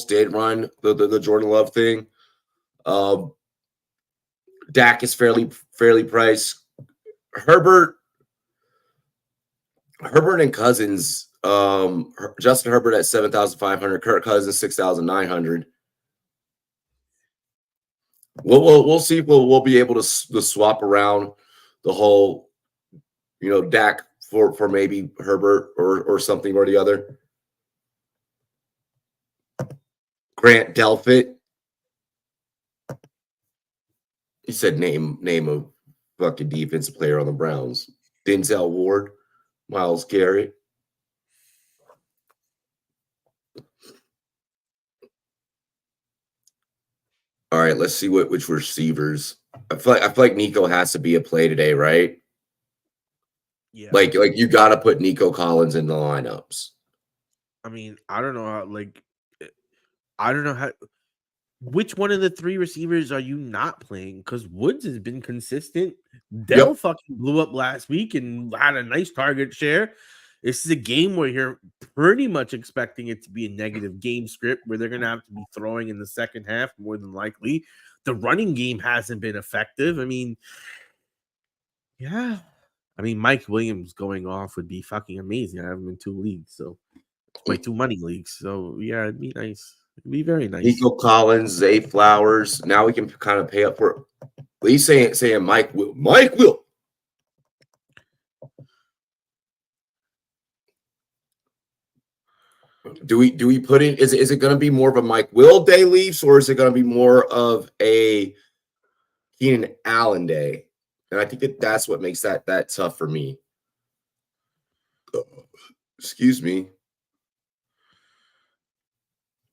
did run the Jordan Love thing. Dak is fairly priced. Herbert and Cousins. Justin Herbert at 7,500. Kirk Cousins 6,900. We'll see if we'll be able to swap around the whole, Dak for maybe Herbert or something or the other. Grant Delpit. He said name a fucking defensive player on the Browns. Denzel Ward, Myles Garrett. All right, let's see which receivers. I feel like Nico has to be a play today, right? Yeah. Like you got to put Nico Collins in the lineups. I mean, I don't know how. Which one of the three receivers are you not playing? Because Woods has been consistent. Dell fucking blew up last week and had a nice target share. This is a game where you're pretty much expecting it to be a negative game script where they're going to have to be throwing in the second half more than likely. The running game hasn't been effective. I mean, yeah. I mean, Mike Williams going off would be fucking amazing. I have him in 2 leagues, so my 2 money leagues. So, yeah, it'd be nice. It'd be very nice. Nico Collins, Zay Flowers. Now we can kind of pay up for at least saying Mike will. Mike will. Do we put in? Is it going to be more of a Mike Will day, Leafs, or is it going to be more of a Keenan Allen day? And I think that's what makes that tough for me. Excuse me.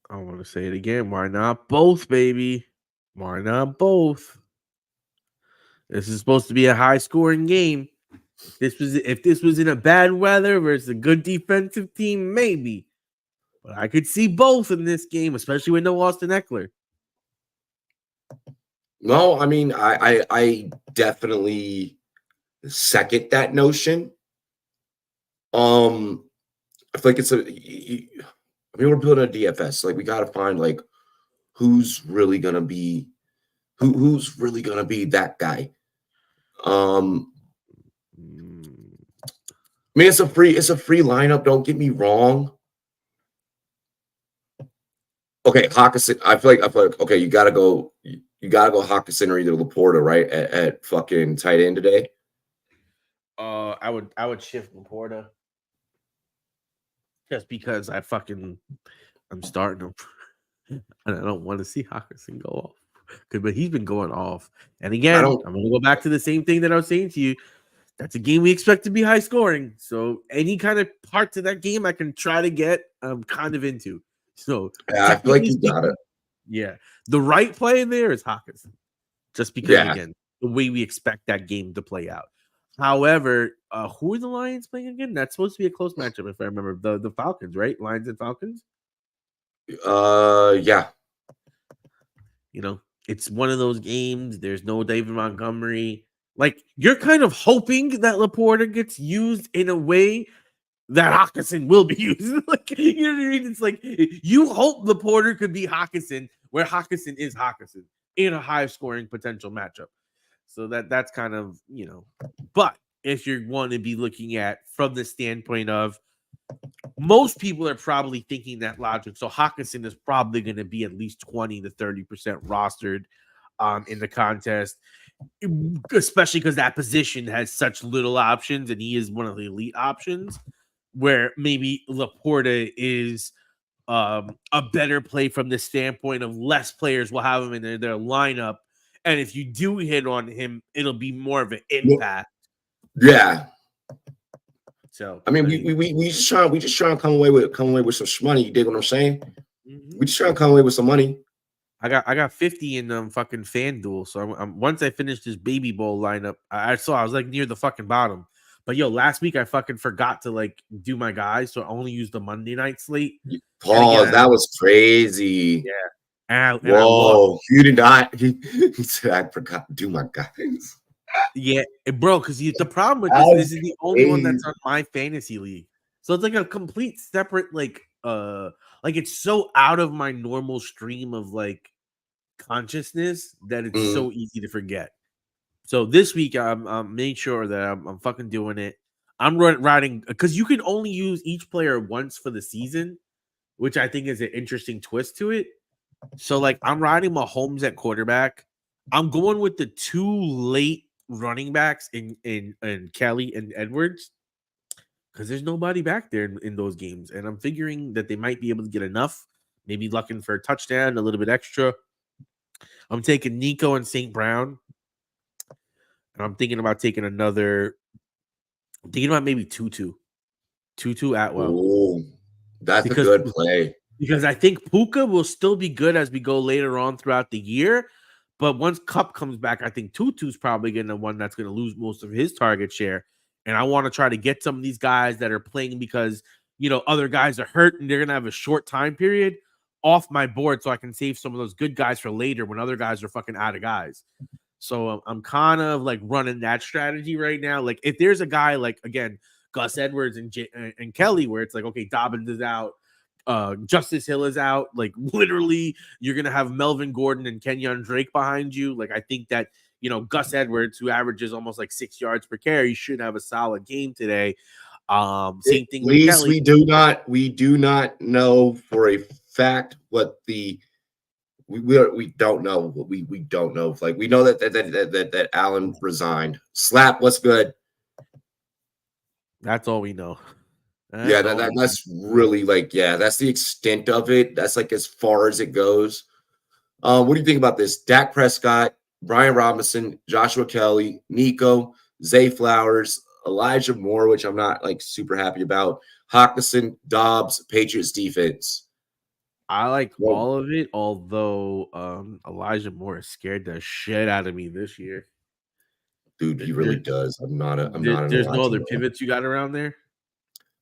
I want to say it again. Why not both, baby? Why not both? This is supposed to be a high-scoring game. If this was in a bad weather versus a good defensive team, maybe. But I could see both in this game, especially with no Austin Eckler. No, I mean, I definitely second that notion. I feel like we're building a DFS. Like, we got to find like who's really gonna be that guy. I mean, it's a free lineup. Don't get me wrong. Okay, Hawkinson. I feel like okay, you gotta go Hawkinson or either Laporta, right? At fucking tight end today. I would shift Laporta just because I'm starting him, and I don't want to see Hawkinson go off. But he's been going off, and again, I'm gonna go back to the same thing that I was saying to you. That's a game we expect to be high scoring. So any kind of part to that game I can try to get, I'm kind of into. So yeah, I feel like you got it. Yeah, the right play in there is Hawkinson, just because again the way we expect that game to play out. However, who are the Lions playing again? That's supposed to be a close matchup, if I remember. The Falcons, right? Lions and Falcons. Yeah. You know, it's one of those games. There's no David Montgomery. Like, you're kind of hoping that Laporta gets used in a way that Hawkinson will be used. Like, you know what I mean? It's like you hope Laporta could be Hawkinson, where Hawkinson is Hawkinson in a high-scoring potential matchup. So that's kind of, you know. But if you want to be looking at from the standpoint of most people are probably thinking that logic. So Hawkinson is probably going to be at least 20 to 30% rostered in the contest, especially because that position has such little options and he is one of the elite options, where maybe Laporta is a better play from the standpoint of less players will have him in their lineup. And if you do hit on him, it'll be more of an impact. Yeah. So I mean, we just try to come away with some money. You dig what I'm saying? Mm-hmm. We just try to come away with some money. I got 50 in fucking FanDuel. So I'm once I finished this baby bowl lineup, I was like near the fucking bottom. But yo, last week I fucking forgot to like do my guys, so I only used the Monday night slate. Pause. That was crazy. Yeah. Whoa, you did not. He said I forgot to do my guys. Yeah, bro. Because the problem with this is the only one that's on my fantasy league, so it's like a complete separate like it's so out of my normal stream of like consciousness that it's so easy to forget. So this week I'm made sure that I'm fucking doing it. I'm riding because you can only use each player once for the season, which I think is an interesting twist to it. So like I'm riding Mahomes at quarterback. I'm going with the two late running backs in Kelly and Edwards because there's nobody back there in those games, and I'm figuring that they might be able to get enough, maybe looking for a touchdown, a little bit extra. I'm taking Nico and St. Brown, and I'm thinking about taking another. I'm thinking about maybe Tutu Atwell. Oh, that's a good play. Because I think Puka will still be good as we go later on throughout the year. But once Cup comes back, I think Tutu's probably going to one that's going to lose most of his target share. And I want to try to get some of these guys that are playing because, you know, other guys are hurt and they're going to have a short time period off my board so I can save some of those good guys for later when other guys are fucking out of guys. So I'm kind of like running that strategy right now. Like if there's a guy like, again, Gus Edwards and Kelly, where it's like, okay, Dobbins is out, Justice Hill is out, like literally you're gonna have Melvin Gordon and Kenyon Drake behind you. Like I think that, you know, Gus Edwards, who averages almost like 6 yards per carry, should have a solid game today. Same thing with Kelly. We do not know for a fact what the we don't know. We don't know. Like we know that Allen resigned. Slap, what's good? That's all we know. That's really like, that's the extent of it. That's like as far as it goes. What do you think about this? Dak Prescott, Brian Robinson, Joshua Kelly, Nico, Zay Flowers, Elijah Moore, which I'm not like super happy about. Hockenson, Dobbs, Patriots defense. I like all of it, although Elijah Moore scared the shit out of me this year. Dude, he really does. I'm not an There's no other Moore. pivots you got around there.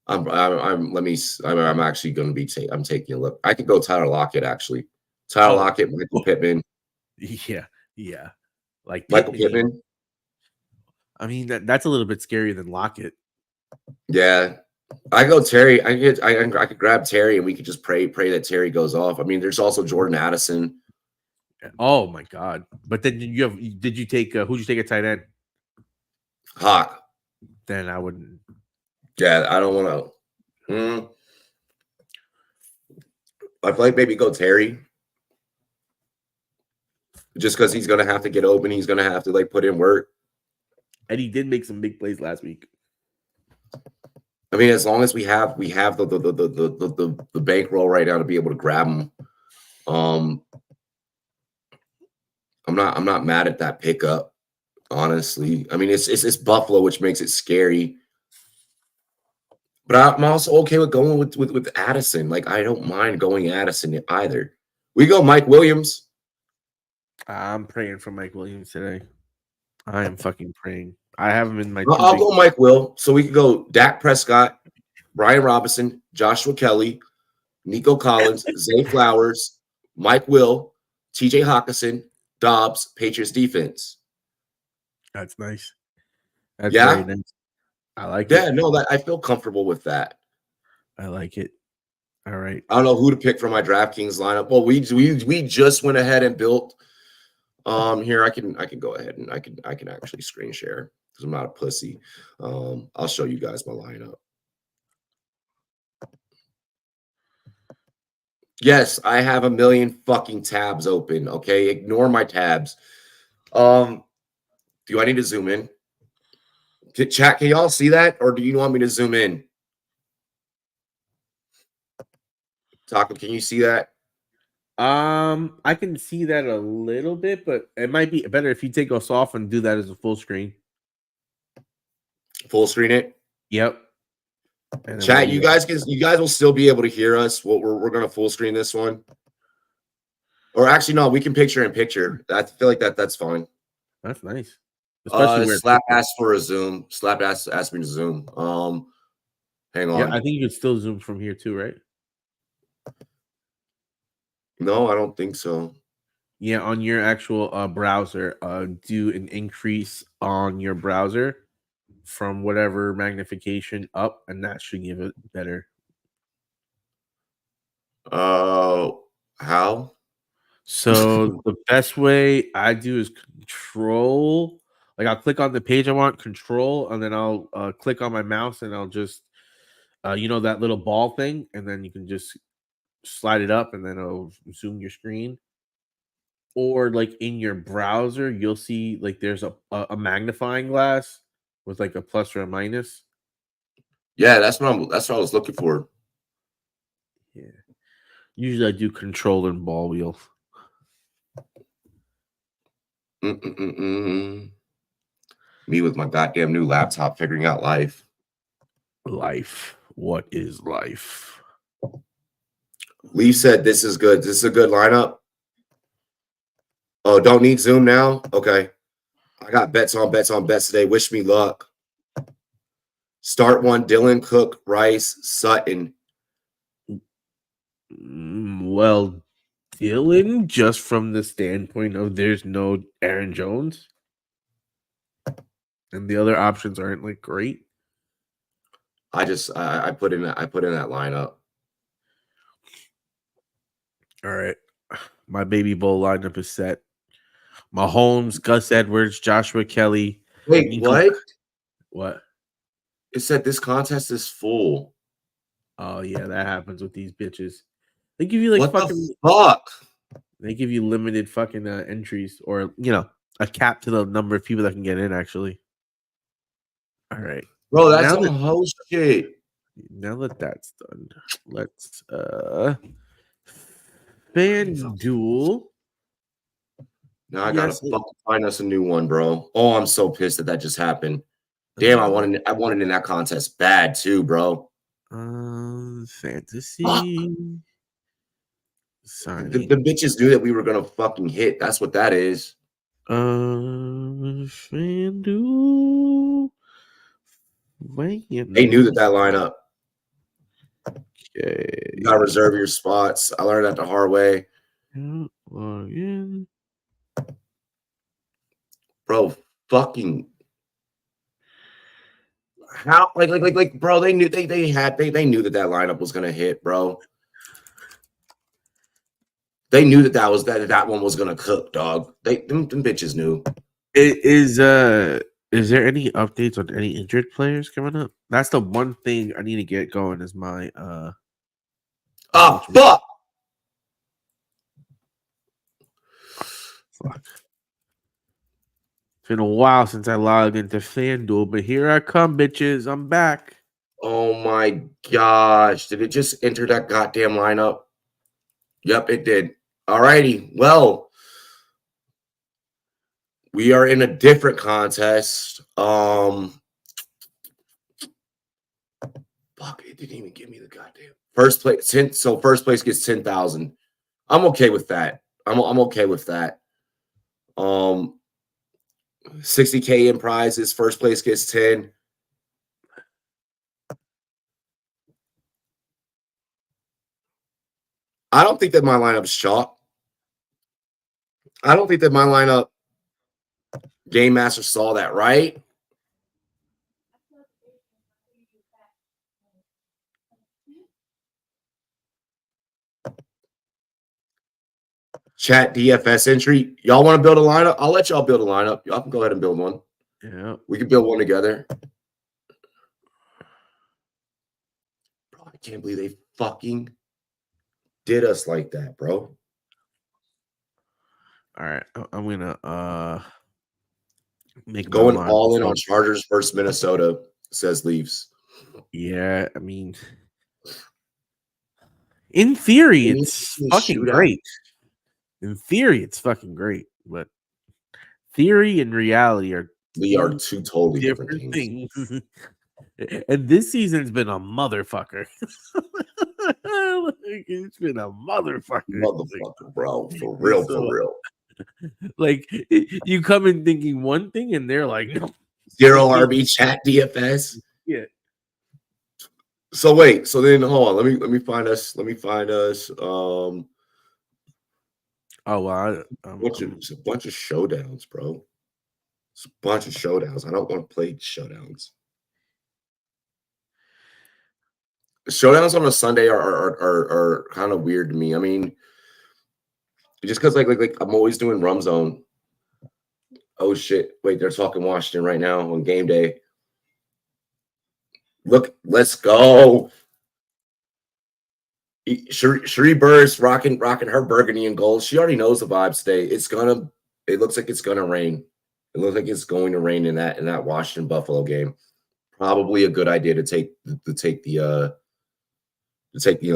I'm actually going to be I'm taking a look. I could go Tyler Lockett actually. Tyler Lockett, Michael Pittman. Yeah. Like Michael Pittman. I mean that's a little bit scarier than Lockett. Yeah. I go Terry. I could grab Terry and we could just pray that Terry goes off. I mean, there's also Jordan Addison. Oh my god! But then did you take who'd you take a tight end? Hawk. Then I wouldn't. Yeah, I don't want to. I'd like maybe go Terry. Just because he's gonna have to get open, he's gonna have to like put in work. And he did make some big plays last week. I mean, as long as we have the bankroll right now to be able to grab him. I'm not mad at that pickup, honestly. I mean, it's Buffalo, which makes it scary. But I'm also okay with going with Addison. Like, I don't mind going Addison either. We go Mike Williams. I'm praying for Mike Williams today. I am fucking praying. I have him in my. I'll go Mike Will. So we could go Dak Prescott, Brian Robinson, Joshua Kelly, Nico Collins, Zay Flowers, Mike Will, TJ Hockenson, Dobbs, Patriots defense. That's nice. That's very nice. I like it. Yeah, no, that I feel comfortable with that. I like it. All right. I don't know who to pick for my DraftKings lineup. Well, we just went ahead and built. Here I can go ahead and I can actually screen share because I'm not a pussy. I'll show you guys my lineup. Yes, I have a million fucking tabs open. Okay, ignore my tabs. Do I need to zoom in? Chat, can y'all see that, or do you want me to zoom in? Taco, can you see that? I can see that a little bit, but it might be better if you take us off and do that as a full screen. Full screen it. Yep. Chat, you guys will still be able to hear us. We're gonna full screen this one. Or actually, no, we can picture in picture. I feel like that's fine. That's nice. Especially Slap asked for a zoom. Slap asked me to zoom. Hang on. Yeah, I think you could still zoom from here too, right? No, I don't think so. Yeah, on your actual browser, do an increase on your browser from whatever magnification up, and that should give it better. How? So the best way I do is control. Like I'll click on the page I want, control, and then I'll click on my mouse and I'll just, that little ball thing, and then you can just slide it up and then it'll zoom your screen. Or like in your browser, you'll see like there's a magnifying glass with like a plus or a minus. Yeah, that's what I was looking for. Yeah. Usually I do control and ball wheel. Me with my goddamn new laptop figuring out life. Life. What is life? Lee said this is good. This is a good lineup. Oh, don't need Zoom now? Okay. I got bets on bets today. Wish me luck. Start one, Dylan, Cook, Rice, Sutton. Well, Dylan, just from the standpoint of there's no Aaron Jones. And the other options aren't like great. I put in that lineup. All right. My baby bowl lineup is set. Mahomes, Gus Edwards, Joshua Kelly. Wait, what? What? It said this contest is full. Oh yeah, that happens with these bitches. They give you like what fucking the fuck. They give you limited fucking entries, or a cap to the number of people that can get in. Actually. All right, bro, that's some host shit. Now that that's done, let's FanDuel. Now I gotta fucking find us a new one, bro. Oh, I'm so pissed that just happened. Damn, I wanted in that contest bad too, bro. Fantasy. The bitches knew that we were gonna fucking hit. That's what that is. FanDuel. They knew that lineup. Okay. You gotta reserve your spots. I learned that the hard way. Log in. Bro, fucking how like bro, they knew they knew that lineup was gonna hit, bro. They knew that one was gonna cook, dog. Them bitches knew. Is there any updates on any injured players coming up? That's the one thing I need to get going. Is my fuck. Fuck. It's been a while since I logged into FanDuel, but here I come, bitches. I'm back. Oh my gosh. Did it just enter that goddamn lineup? Yep, it did. Alrighty. Well, we are in a different contest. Fuck, it didn't even give me the goddamn first place. So first place gets 10,000. I'm okay with that. I'm okay with that. 60K in prizes. First place gets 10. I don't think that my lineup's chalk. I don't think that my lineup Game Master saw that, right? Chat DFS entry. Y'all want to build a lineup? I'll let y'all build a lineup. Y'all can go ahead and build one. Yeah. We can build one together. Bro, I can't believe they fucking did us like that, bro. All right. I'm gonna make going all in on Chargers versus Minnesota, says Leafs. Yeah, I mean, in theory, it's fucking great. In theory, it's fucking great, but theory and reality are two totally different things. And this season's been a motherfucker. It's been a motherfucker, bro. For real, for real. Like, you come in thinking one thing, and they're like, no. Zero RB chat DFS. Yeah. So wait, so then hold on. Let me find us. Let me find us. Oh wow, it's a bunch of showdowns, bro. It's a bunch of showdowns. I don't want to play showdowns. Showdowns on a Sunday are kind of weird to me. I mean, just because like I'm always doing Rum Zone. Oh shit! Wait, they're talking Washington right now on game day. Look, let's go. Cherie Burris rocking her burgundy and gold. She already knows the vibes today. It looks like it's gonna rain. It looks like it's going to rain in that Washington Buffalo game. Probably a good idea to take the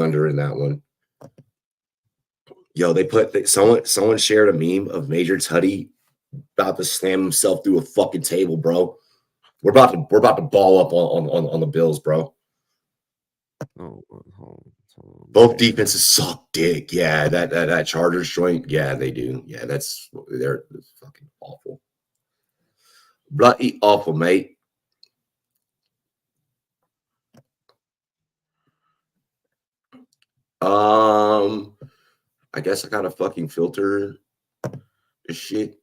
under in that one. Yo, someone shared a meme of Major Tuddy about to slam himself through a fucking table, bro. We're about to ball up on the Bills, bro. Both defenses suck dick. Yeah, that Chargers joint. Yeah, they do. Yeah, they're fucking awful. Bloody awful, mate. I guess I gotta fucking filter this shit.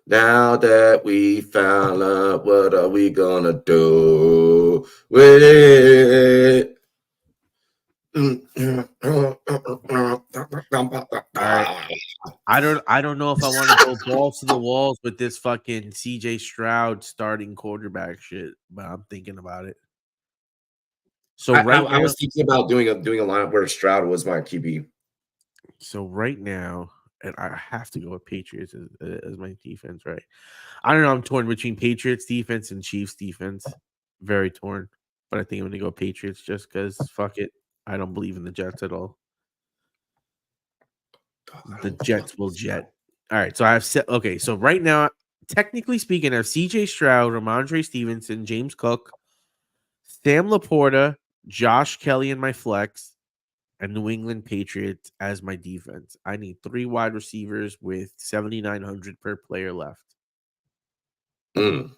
Now that we found out, what are we gonna do with it? I don't know if I want to go balls to the walls with this fucking CJ Stroud starting quarterback shit, but I'm thinking about it. So I was thinking about doing a lineup where Stroud was my QB. So right now, and I have to go with Patriots as my defense, right? I don't know. I'm torn between Patriots defense and Chiefs defense. Very torn, but I think I'm gonna go Patriots just because fuck it. I don't believe in the Jets at all. The Jets will jet. All right, so I have set. Okay, so right now technically speaking, I have C.J. Stroud, Ramondre Stevenson, James Cook, Sam Laporta, Josh Kelly in my flex, and New England Patriots as my defense. I need 3 wide receivers with 7,900 per player left. So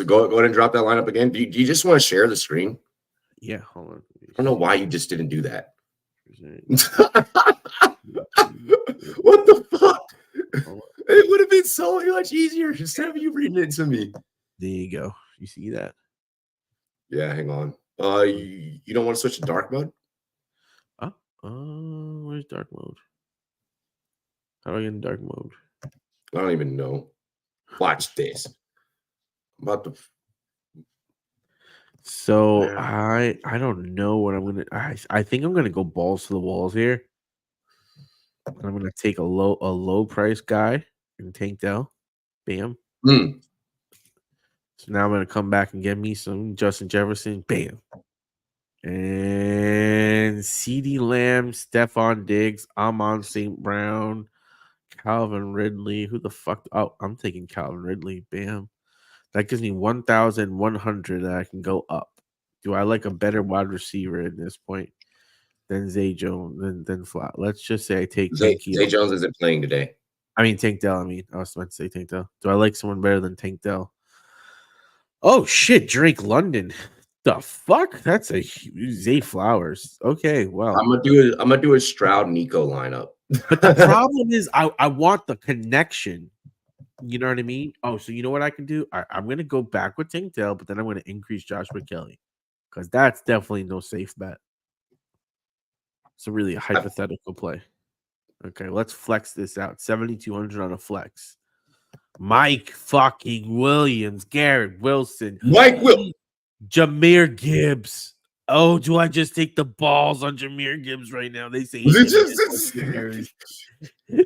go ahead and drop that lineup again. Do you just want to share the screen? Yeah, hold on. I don't know why you just didn't do that. What the fuck? It would have been so much easier instead of you reading it to me. There you go. You see that? Yeah, hang on. You don't want to switch to dark mode? Where's dark mode? How do I get in dark mode? I don't even know. Watch this. I'm about to. So I don't know what I'm gonna. I think I'm gonna go balls to the walls here. I'm gonna take a low price guy in Tank Dell. Bam. So now I'm gonna come back and get me some Justin Jefferson. Bam. And CeeDee Lamb, Stephon Diggs, Amon St. Brown, Calvin Ridley. Who the fuck? Oh, I'm taking Calvin Ridley. Bam. That gives me 1,100 that I can go up. Do I like a better wide receiver at this point than Zay Jones than Flat? Let's just say I take Zay Jones isn't playing today. I mean Tank Dell. I was meant to say Tank Dell. Do I like someone better than Tank Dell? Oh shit, Drake London. The fuck? That's a Zay Flowers. Okay, well, I'm gonna do a Stroud Nico lineup. But the problem is, I want the connection. You know what I mean? Oh, so you know what I can do? I'm gonna go back with Tank Dell, but then I'm gonna increase Joshua Kelly because that's definitely no safe bet. It's a really hypothetical play. Okay, let's flex this out. 7,200 on a flex. Mike fucking Williams, Garrett Wilson, Jahmyr Gibbs. Oh, do I just take the balls on Jahmyr Gibbs right now? They say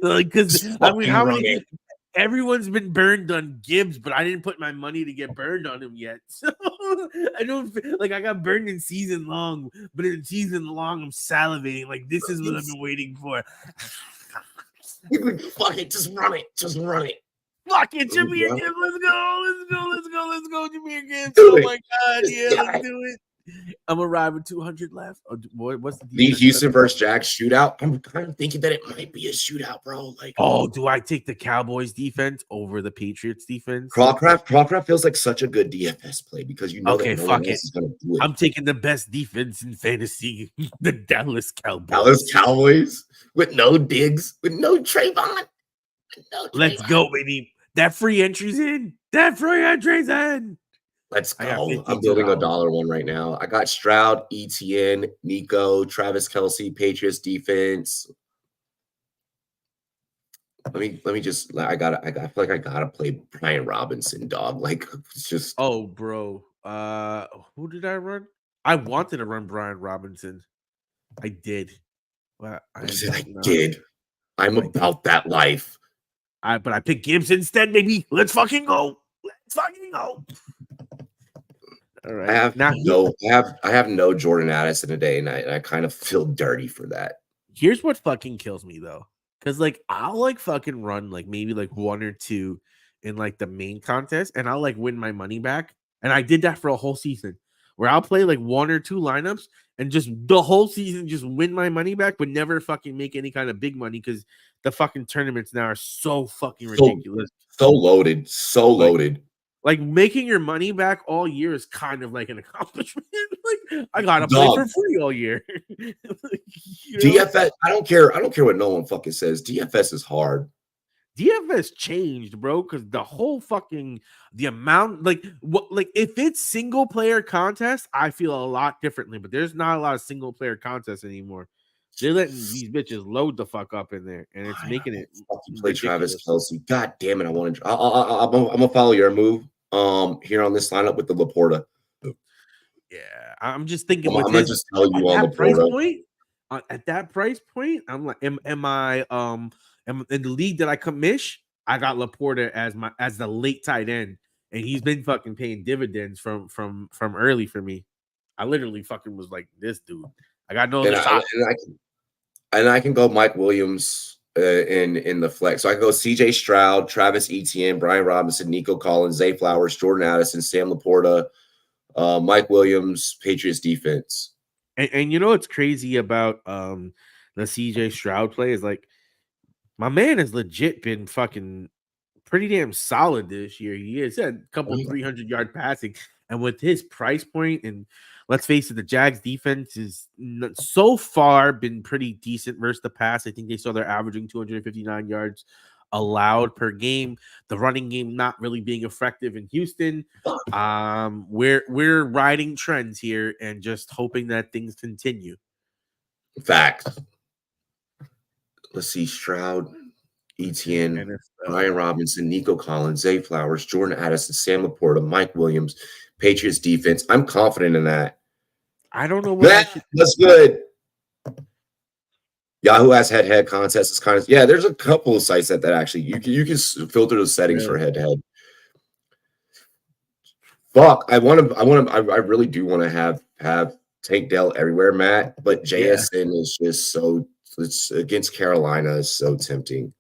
like, because I mean, how many? Everyone's been burned on Gibbs, but I didn't put my money to get burned on him yet. So I don't like I got burned in season long, but in season long, I'm salivating. Like, this is what I've been waiting for. Fuck it, just run it. Just run it. Fuck it, Jahmyr Gibbs. Let's go, Jahmyr Gibbs. Oh my god, yeah, let's do it. I'm arriving with 200 left. Oh, what's the Houston versus Jags shootout? I'm kind of thinking that it might be a shootout, bro. Like, do I take the Cowboys defense over the Patriots defense? Clawcraft feels like such a good DFS play because that no one else is gonna do it. I'm taking the best defense in fantasy, the Dallas Cowboys. Dallas Cowboys with no Diggs, with no Trayvon. Let's go, baby. That free entry's in. Let's go. I'm building a dollar one right now. I got Stroud, ETN, Nico, Travis Kelce, Patriots defense. Let me just. I feel like I gotta play Brian Robinson, dog. Like, it's just. Oh, bro. Who did I run? I wanted to run Brian Robinson. I did. Well, I did. I'm about that life. But I picked Gibbs instead, baby. Let's fucking go. All right. I have no Jordan Addison today, and I kind of feel dirty for that. Here's what fucking kills me though, because like I'll like fucking run like maybe like 1 or 2 in like the main contest, and I'll like win my money back. And I did that for a whole season, where I'll play like 1 or 2 lineups and just the whole season just win my money back, but never fucking make any kind of big money because the fucking tournaments now are so fucking ridiculous. So loaded. Like making your money back all year is kind of like an accomplishment. Like I gotta play for free all year. DFS, I don't care what no one fucking says. DFS is hard. DFS changed, bro, because the whole fucking the amount, like if it's single player contest, I feel a lot differently. But there's not a lot of single player contests anymore. They're letting these bitches load the fuck up in there, and it's making it. Play Travis Kelce. God damn it! I want to. I'm gonna follow your move. Here on this lineup with the Laporta. Yeah, I'm just thinking. I'm gonna just tell you on Laporta. At that price point, I'm like, am I in the league that I commish? I got Laporta as the late tight end, and he's been fucking paying dividends from early for me. I literally fucking was like this dude. I got no other shot. And I can go Mike Williams, in the flex. So I go C.J. Stroud, Travis Etienne, Brian Robinson, Nico Collins, Zay Flowers, Jordan Addison, Sam Laporta, Mike Williams, Patriots defense. And you know what's crazy about the C.J. Stroud play is like my man has legit been fucking pretty damn solid this year. He has had a couple 300-yard passing, and with his price point, and let's face it, the Jags defense is so far been pretty decent versus the pass. I think they saw they're averaging 259 yards allowed per game. The running game not really being effective in Houston. We're riding trends here and just hoping that things continue. Fact. Let's see, Stroud, Etienne, Brian Robinson, Nico Collins, Zay Flowers, Jordan Addison, Sam Laporta, Mike Williams, Patriots defense. I'm confident in that. I don't know what that's good. Yahoo has head-to-head contests. It's kind of there's a couple of sites that actually you can filter those settings for head-to-head. Fuck, I really do want to have Tank Dell everywhere, Matt, but JSN is just so it's against Carolina is so tempting.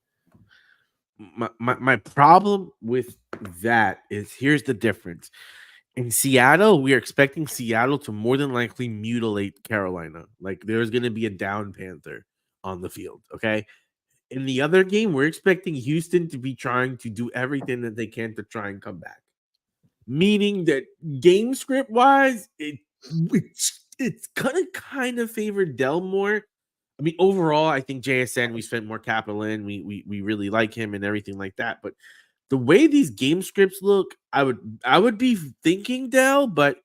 My problem with that is here's the difference. In Seattle, we are expecting Seattle to more than likely mutilate Carolina. Like there's going to be a down Panther on the field, okay? In the other game, we're expecting Houston to be trying to do everything that they can to try and come back. Meaning that game script wise, it's gonna kind of favor Dell more. I mean, overall, I think JSN we spent more capital in. We really like him and everything like that. But the way these game scripts look, I would be thinking Dell, but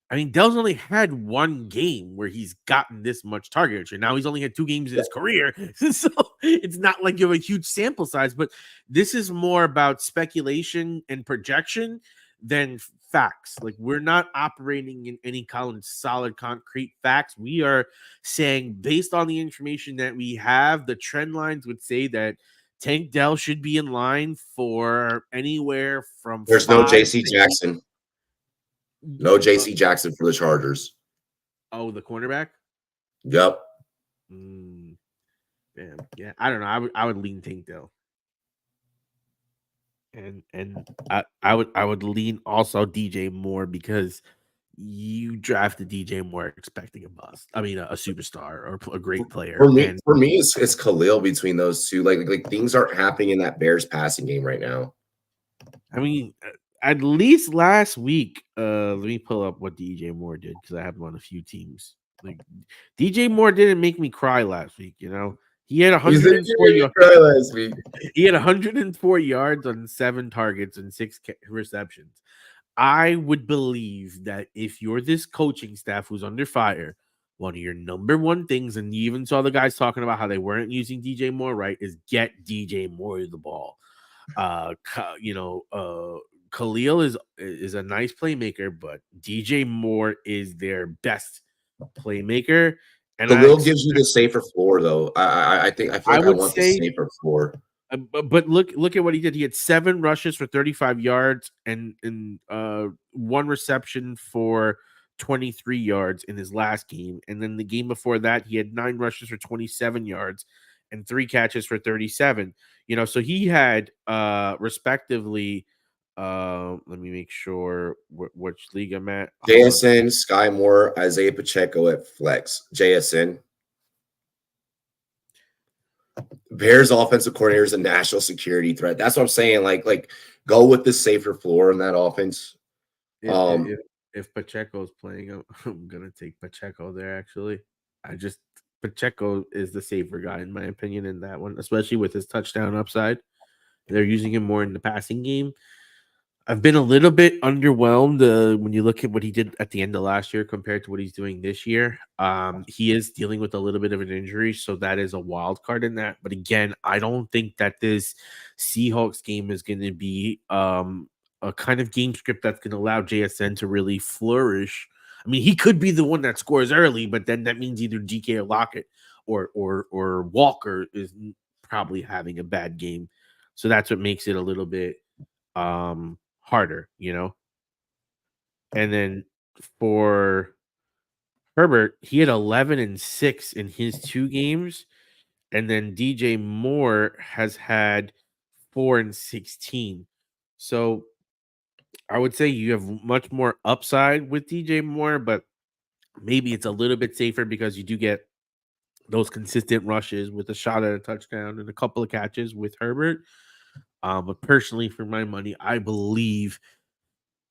I mean, Dell's only had one game where he's gotten this much target. Now he's only had 2 games in his career. So it's not like you have a huge sample size, but this is more about speculation and projection than facts. Like we're not operating in any kind of solid, concrete facts. We are saying based on the information that we have, the trend lines would say that Tank Dell should be in line for anywhere from There's no JC Jackson. No JC Jackson for the Chargers. Oh, the cornerback? Yep. Damn. Yeah, I don't know. I would lean Tank Dell. And I would lean also DJ Moore because you drafted DJ Moore expecting a bust. I mean, a superstar or a great player. For me, it's Khalil between those two. Like things aren't happening in that Bears passing game right now. I mean, at least last week, let me pull up what DJ Moore did because I have him on a few teams. Like DJ Moore didn't make me cry last week, you know. He had 104 yards last week. He had 104 yards on 7 targets and 6 receptions. I would believe that if you're this coaching staff who's under fire, one of your number one things, and you even saw the guys talking about how they weren't using DJ Moore right, is get DJ Moore the ball. Khalil is a nice playmaker, but DJ Moore is their best playmaker. And Khalil gives you the safer floor, though. I feel like I want the safer floor. But look at what he did. He had 7 rushes for 35 yards and 1 reception for 23 yards in his last game. And then the game before that, he had 9 rushes for 27 yards and 3 catches for 37. You know, so he had respectively. Let me make sure which league I'm at. JSN, Sky Moore, Isaiah Pacheco at flex. JSN. Bears offensive coordinator is a national security threat. That's what I'm saying. Like go with the safer floor in that offense. If Pacheco's playing, I'm gonna take Pacheco there. Actually, Pacheco is the safer guy in my opinion in that one, especially with his touchdown upside. They're using him more in the passing game. I've been a little bit underwhelmed when you look at what he did at the end of last year compared to what he's doing this year. He is dealing with a little bit of an injury, so that is a wild card in that. But again, I don't think that this Seahawks game is going to be a kind of game script that's going to allow JSN to really flourish. I mean, he could be the one that scores early, but then that means either DK or Lockett or Walker is probably having a bad game. So that's what makes it a little bit harder, you know. And then for Herbert, he had 11 and 6 in his 2 games. And then DJ Moore has had 4 and 16. So I would say you have much more upside with DJ Moore, but maybe it's a little bit safer because you do get those consistent rushes with a shot at a touchdown and a couple of catches with Herbert. But personally, for my money, I believe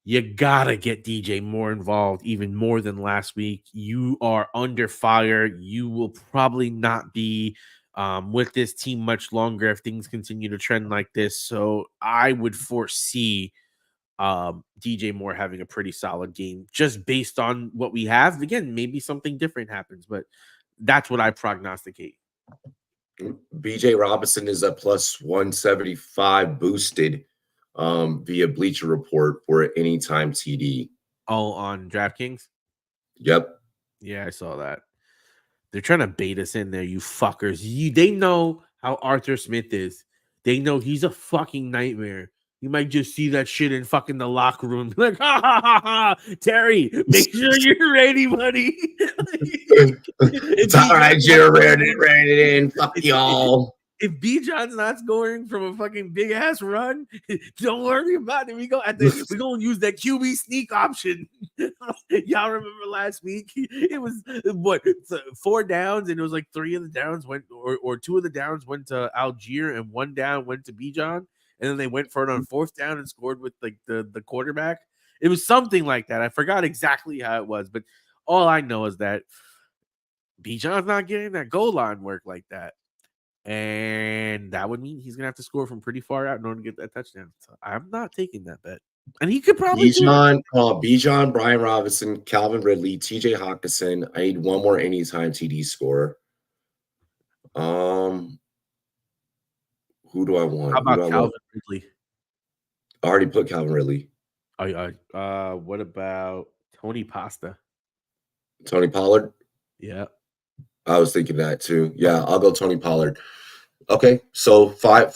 you gotta get DJ Moore involved even more than last week. You are under fire. You will probably not be with this team much longer if things continue to trend like this. So I would foresee DJ Moore having a pretty solid game just based on what we have. Again, maybe something different happens, but that's what I prognosticate. BJ Robinson is a plus 175 boosted via Bleacher Report for anytime TD. Oh, on DraftKings? Yep. Yeah, I saw that. They're trying to bait us in there, you fuckers. They know how Arthur Smith is. They know he's a fucking nightmare. You might just see that shit in fucking the locker room. Like, ha ha ha ha. Terry, make sure you're ready, buddy. It's all right, you're ready in. Fuck y'all. If Bijan's not scoring from a fucking big ass run, don't worry about it. We're gonna use that QB sneak option. Y'all remember last week? It was what 4 downs, and it was like 3 of the downs went or 2 of the downs went to Algier, and 1 down went to Bijan, and then they went for it on 4th down and scored with like the quarterback. It was something like that. I forgot exactly how it was, but all I know is that Bijan's not getting that goal line work like that. And that would mean he's gonna have to score from pretty far out in order to get that touchdown. So I'm not taking that bet. And he could probably Bijan, Brian Robinson, Calvin Ridley, TJ Hawkinson. I need one more anytime TD score. Who do I want? How about Calvin Ridley? I already put Calvin Ridley. What about Tony Pasta? Tony Pollard? Yeah. I was thinking that too. Yeah, I'll go Tony Pollard. Okay, so five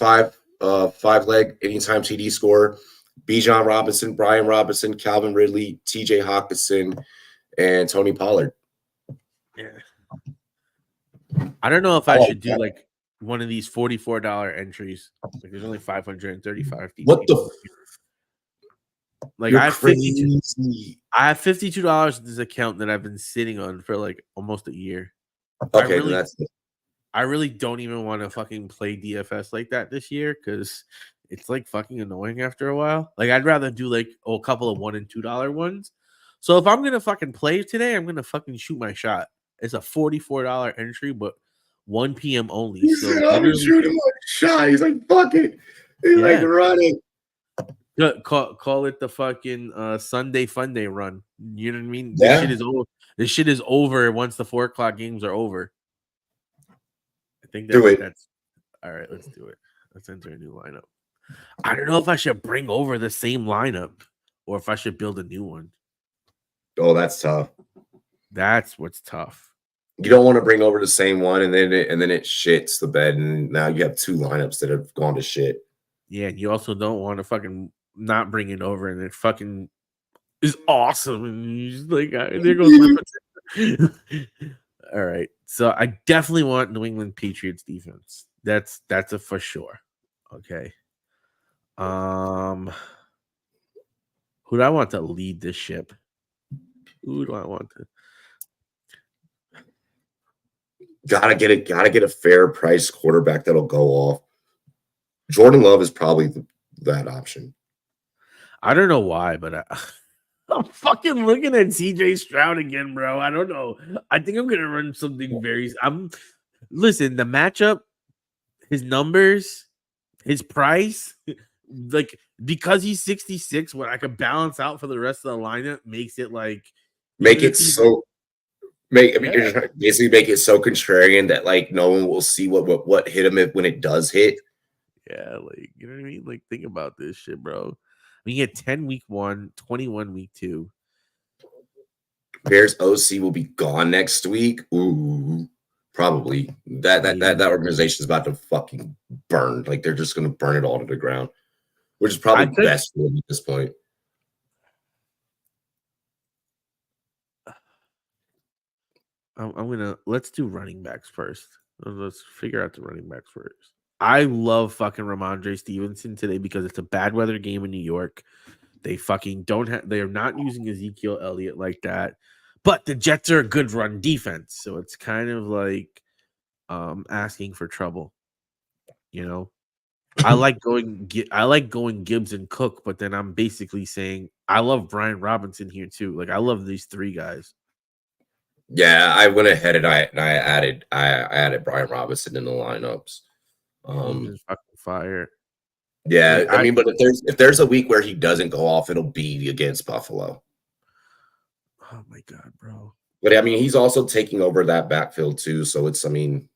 leg anytime TD score. Bijan Robinson, Brian Robinson, Calvin Ridley, TJ Hawkinson, and Tony Pollard. Yeah. I don't know if I should do like one of these $44 entries. Like there's only 535. What the? Like I have $52 in this account that I've been sitting on for like almost a year. Okay, I really don't even want to fucking play DFS like that this year because it's like fucking annoying after a while. Like I'd rather do like a couple of $1 and $2 ones. So if I'm gonna fucking play today, I'm gonna fucking shoot my shot. It's a $44 entry, but 1 p.m. only. He said, I'm shooting my shot. He's like, fuck it. He's like running. Call it the fucking Sunday Fun Day run. You know what I mean? Yeah. This shit is over. This shit is over once the 4 o'clock games are over. I think that's all right. Let's do it. Let's enter a new lineup. I don't know if I should bring over the same lineup or if I should build a new one. Oh, that's tough. That's what's tough. You don't want to bring over the same one and then it shits the bed, and now you have 2 lineups that have gone to shit. Yeah, and you also don't want to fucking not bring it over and it fucking is awesome. And you just like, there goes my potential. All right. So I definitely want New England Patriots defense. That's a for sure. Okay. Who do I want to lead this ship? Who do I want to? Gotta get a fair price quarterback that'll go off. Jordan Love is probably that option. I don't know why, but I'm fucking looking at CJ Stroud again, bro. I don't know. I think I'm gonna run something listen, the matchup, his numbers, his price, like because he's 66, what I could balance out for the rest of the lineup makes it like basically make it so contrarian that like no one will see what hit him when it does hit. Yeah, like you know what I mean? Like think about this shit, bro. We get 10 week 1, 21 week 2. Bears OC will be gone next week. Ooh, probably. That organization is about to fucking burn. Like they're just gonna burn it all to the ground, which is probably best for them at this point. Let's do running backs first. Let's figure out the running backs first. I love fucking Ramondre Stevenson today because it's a bad weather game in New York. They fucking don't have. They are not using Ezekiel Elliott like that. But the Jets are a good run defense, so it's kind of like asking for trouble. You know, I like going Gibbs and Cook, but then I'm basically saying I love Brian Robinson here too. Like I love these three guys. Yeah, I went ahead and I added Brian Robinson in the lineups. Just fucking fire. Yeah, Like, I mean, but if there's a week where he doesn't go off, it'll be against Buffalo. Oh my god, bro. But I mean, he's also taking over that backfield too, so it's, I mean,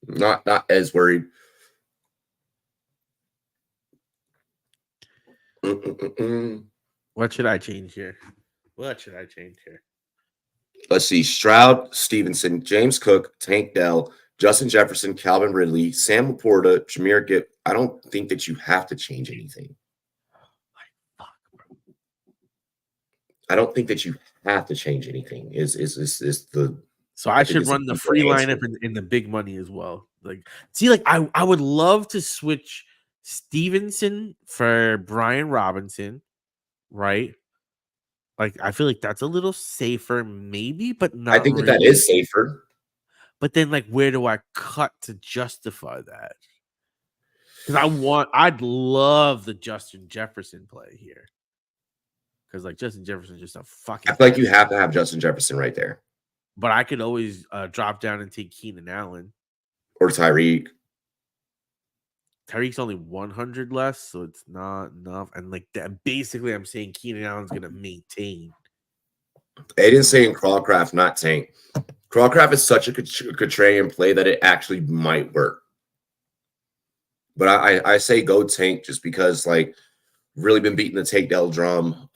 not as worried. What should I change here? Let's see. Stroud, Stevenson, James Cook, Tank Dell, Justin Jefferson, Calvin Ridley, Sam Laporta, Jameer Gibb. I don't think that you have to change anything. I don't think that you have to change anything. So I should run the free lineup in the big money as well. Like, see, like I would love to switch Stevenson for Brian Robinson, right? Like, I feel like that's a little safer, maybe, but not. I think that is safer. But then, like, where do I cut to justify that? Because I'd love the Justin Jefferson play here. Because like Justin Jefferson is just a fucking. I feel like you have to have Justin Jefferson right there. But I could always drop down and take Keenan Allen or Tyreek. Tyreek's only 100 less, so it's not enough. And like that, basically, I'm saying Keenan Allen's going to maintain. Aiden's saying Crawcraft, not Tank. Crawcraft is such a contrarian play that it actually might work. But I say go Tank just because like really been beating the Tank Dell drum.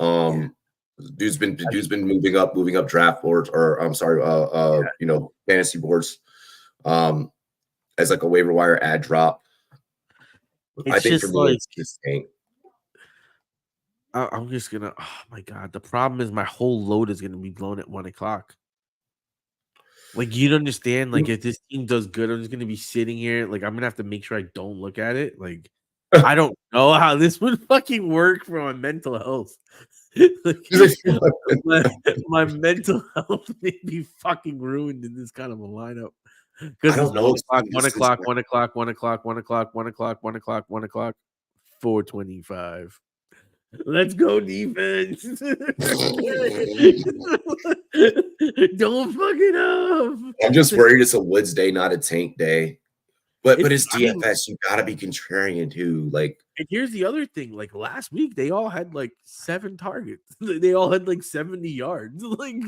Dude's been moving up draft boards, or I'm sorry, fantasy boards, as like a waiver wire ad drop. I think for me, it's just Tank. I'm just gonna. Oh my god! The problem is my whole load is gonna be blown at 1:00. Like you don't understand. Like if this team does good, I'm just gonna be sitting here. Like I'm gonna have to make sure I don't look at it. Like I don't know how this would fucking work for my mental health. Like, my mental health may be fucking ruined in this kind of a lineup. Because it's 1:00, 4:25. Let's go defense. Don't fuck it up. I'm just worried it's a Woods day, not a Tank day. But it's DFS. You gotta be contrarian too. Like, and here's the other thing: like last week, they all had like 7 targets. They all had like 70 yards. Like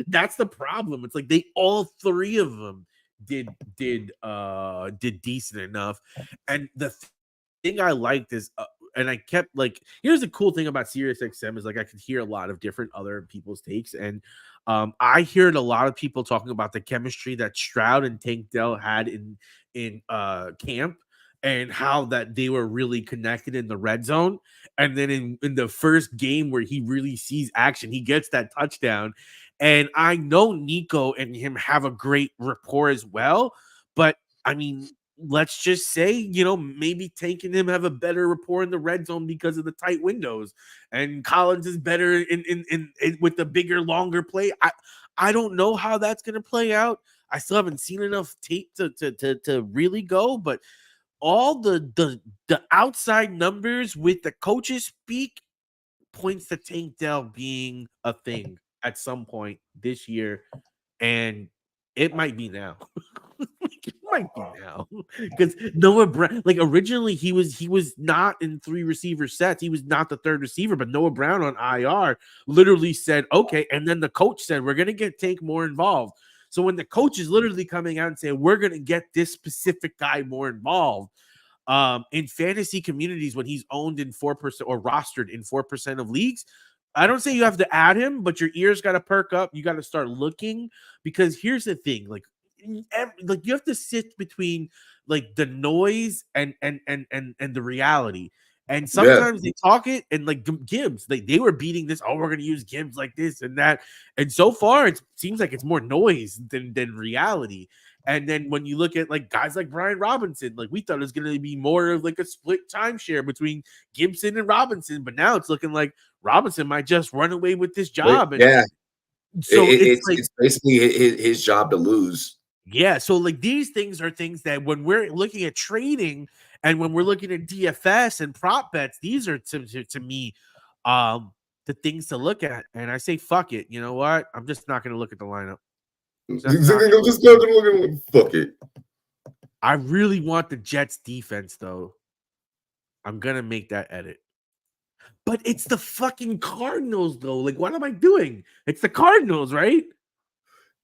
that's the problem. It's like all 3 of them did decent enough. And the thing I liked is, and I kept like, here's the cool thing about SiriusXM is like I could hear a lot of different other people's takes, and I heard a lot of people talking about the chemistry that Stroud and Tank Dell had in camp, and how that they were really connected in the red zone. And then in the first game where he really sees action, he gets that touchdown. And I know Nico and him have a great rapport as well, but I mean, let's just say, maybe Tank and him have a better rapport in the red zone because of the tight windows, and Collins is better in with the bigger, longer play. I don't know how that's going to play out. I still haven't seen enough tape to really go, but all the outside numbers with the coaches speak points to Tank Dell being a thing at some point this year, and it might be now. It might be now because Noah Brown, like originally he was not in 3 receiver sets. He was not the 3rd receiver, but Noah Brown on IR literally said, okay. And then the coach said, we're going to get Tank more involved. So when the coach is literally coming out and saying, we're going to get this specific guy more involved, in fantasy communities, when he's owned in 4% or rostered in 4% of leagues, I don't say you have to add him, but your ears got to perk up. You got to start looking, because here's the thing, like you have to sit between like the noise and the reality. And sometimes they talk it, and like Gibbs, they were beating this. Oh, we're gonna use Gibbs like this and that. And so far, it seems like it's more noise than reality. And then when you look at like guys like Brian Robinson, like we thought it was gonna be more of like a split timeshare between Gibson and Robinson, but now it's looking like Robinson might just run away with this job. And so it's basically his job to lose. Yeah, so like these things are things that when we're looking at trading and when we're looking at DFS and prop bets, these are to me the things to look at. And I say fuck it. You know what? I'm just not going to look at the lineup. I'm just not going to look at it. Fuck it. I really want the Jets defense though. I'm going to make that edit. But it's the fucking Cardinals though. Like what am I doing? It's the Cardinals, right?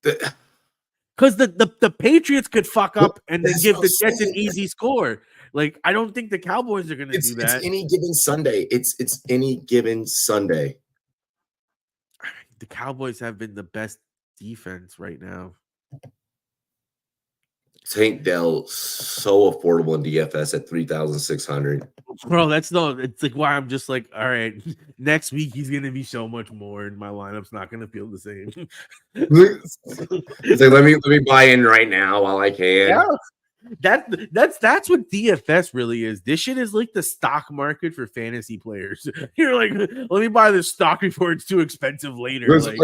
Because the Patriots could fuck up and then give the Jets an easy score. Like, I don't think the Cowboys are going to do that. It's any given Sunday. It's any given Sunday. The Cowboys have been the best defense right now. Tank Dell, so affordable in DFS at 3,600. Bro, it's like why I'm just like, all right, next week he's gonna be so much more, and my lineup's not gonna feel the same. It's like, let me buy in right now while I can. Yeah. That's what DFS really is. This shit is like the stock market for fantasy players. You're like, let me buy this stock before it's too expensive later. Like,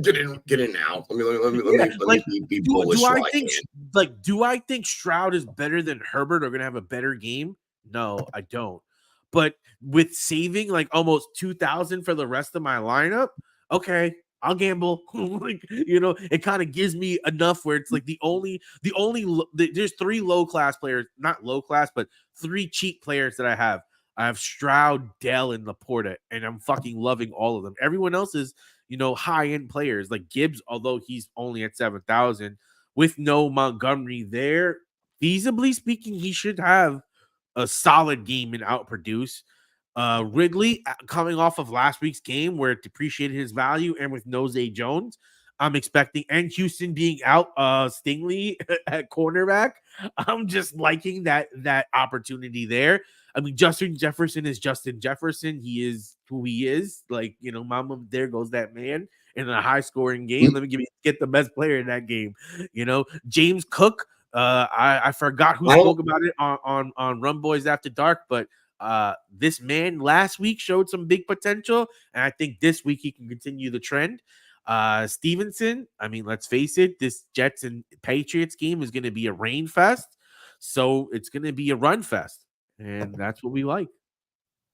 get in now. Let me be bullish. Do I think Stroud is better than Herbert or gonna have a better game? No, I don't. But with saving like almost 2,000 for the rest of my lineup, okay, I'll gamble. Like, it kind of gives me enough where it's like there's three low class players, not low class, but three cheap players that I have. I have Stroud, Dell, and Laporta, and I'm fucking loving all of them. Everyone else is, high end players like Gibbs, although he's only at 7,000 with no Montgomery there. Feasibly speaking, he should have a solid game and outproduce. Ridley coming off of last week's game where it depreciated his value, and with no Zay Jones, I'm expecting, and Houston being out, Stingley at cornerback, I'm just liking that opportunity there. I mean, Justin Jefferson is Justin Jefferson. He is who he is. Like, mama, there goes that man in a high scoring game. Let me get the best player in that game. James Cook. I forgot who spoke about it on Rumboyz After Dark, but this man last week showed some big potential, and I think this week he can continue the trend. Stevenson, I mean, let's face it, this Jets and Patriots game is going to be a rain fest, so it's going to be a run fest, and that's what we like.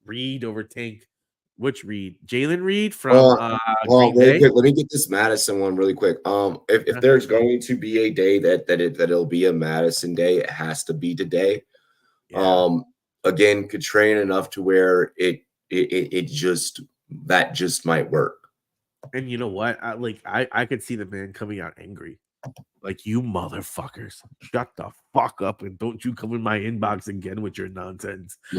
Reed over Tank. Which Reed? Jalen Reed from Green Bay? Quick, let me get this Madison one really quick. If there's going to be a day that it'll be a Madison day, it has to be today. Yeah. Again, could train enough to where it just might work. And you know what? I could see the man coming out angry. Like, you motherfuckers, shut the fuck up and don't you come in my inbox again with your nonsense. I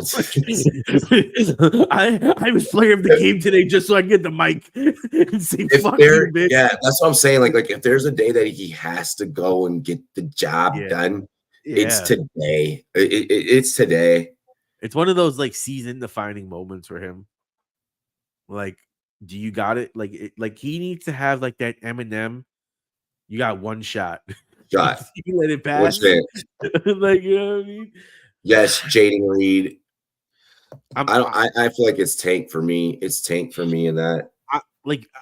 was player of the game today just so I can get the mic and say fuck you, bitch. Yeah, that's what I'm saying. Like if there's a day that he has to go and get the job done, it's today. It's today. It's one of those like season defining moments for him. Like, do you got it? Like he needs to have like that Eminem. You got one shot. You let it pass. Like, you know what I mean? Yes, Jaden Reed. I feel like it's Tank for me. It's Tank for me in that.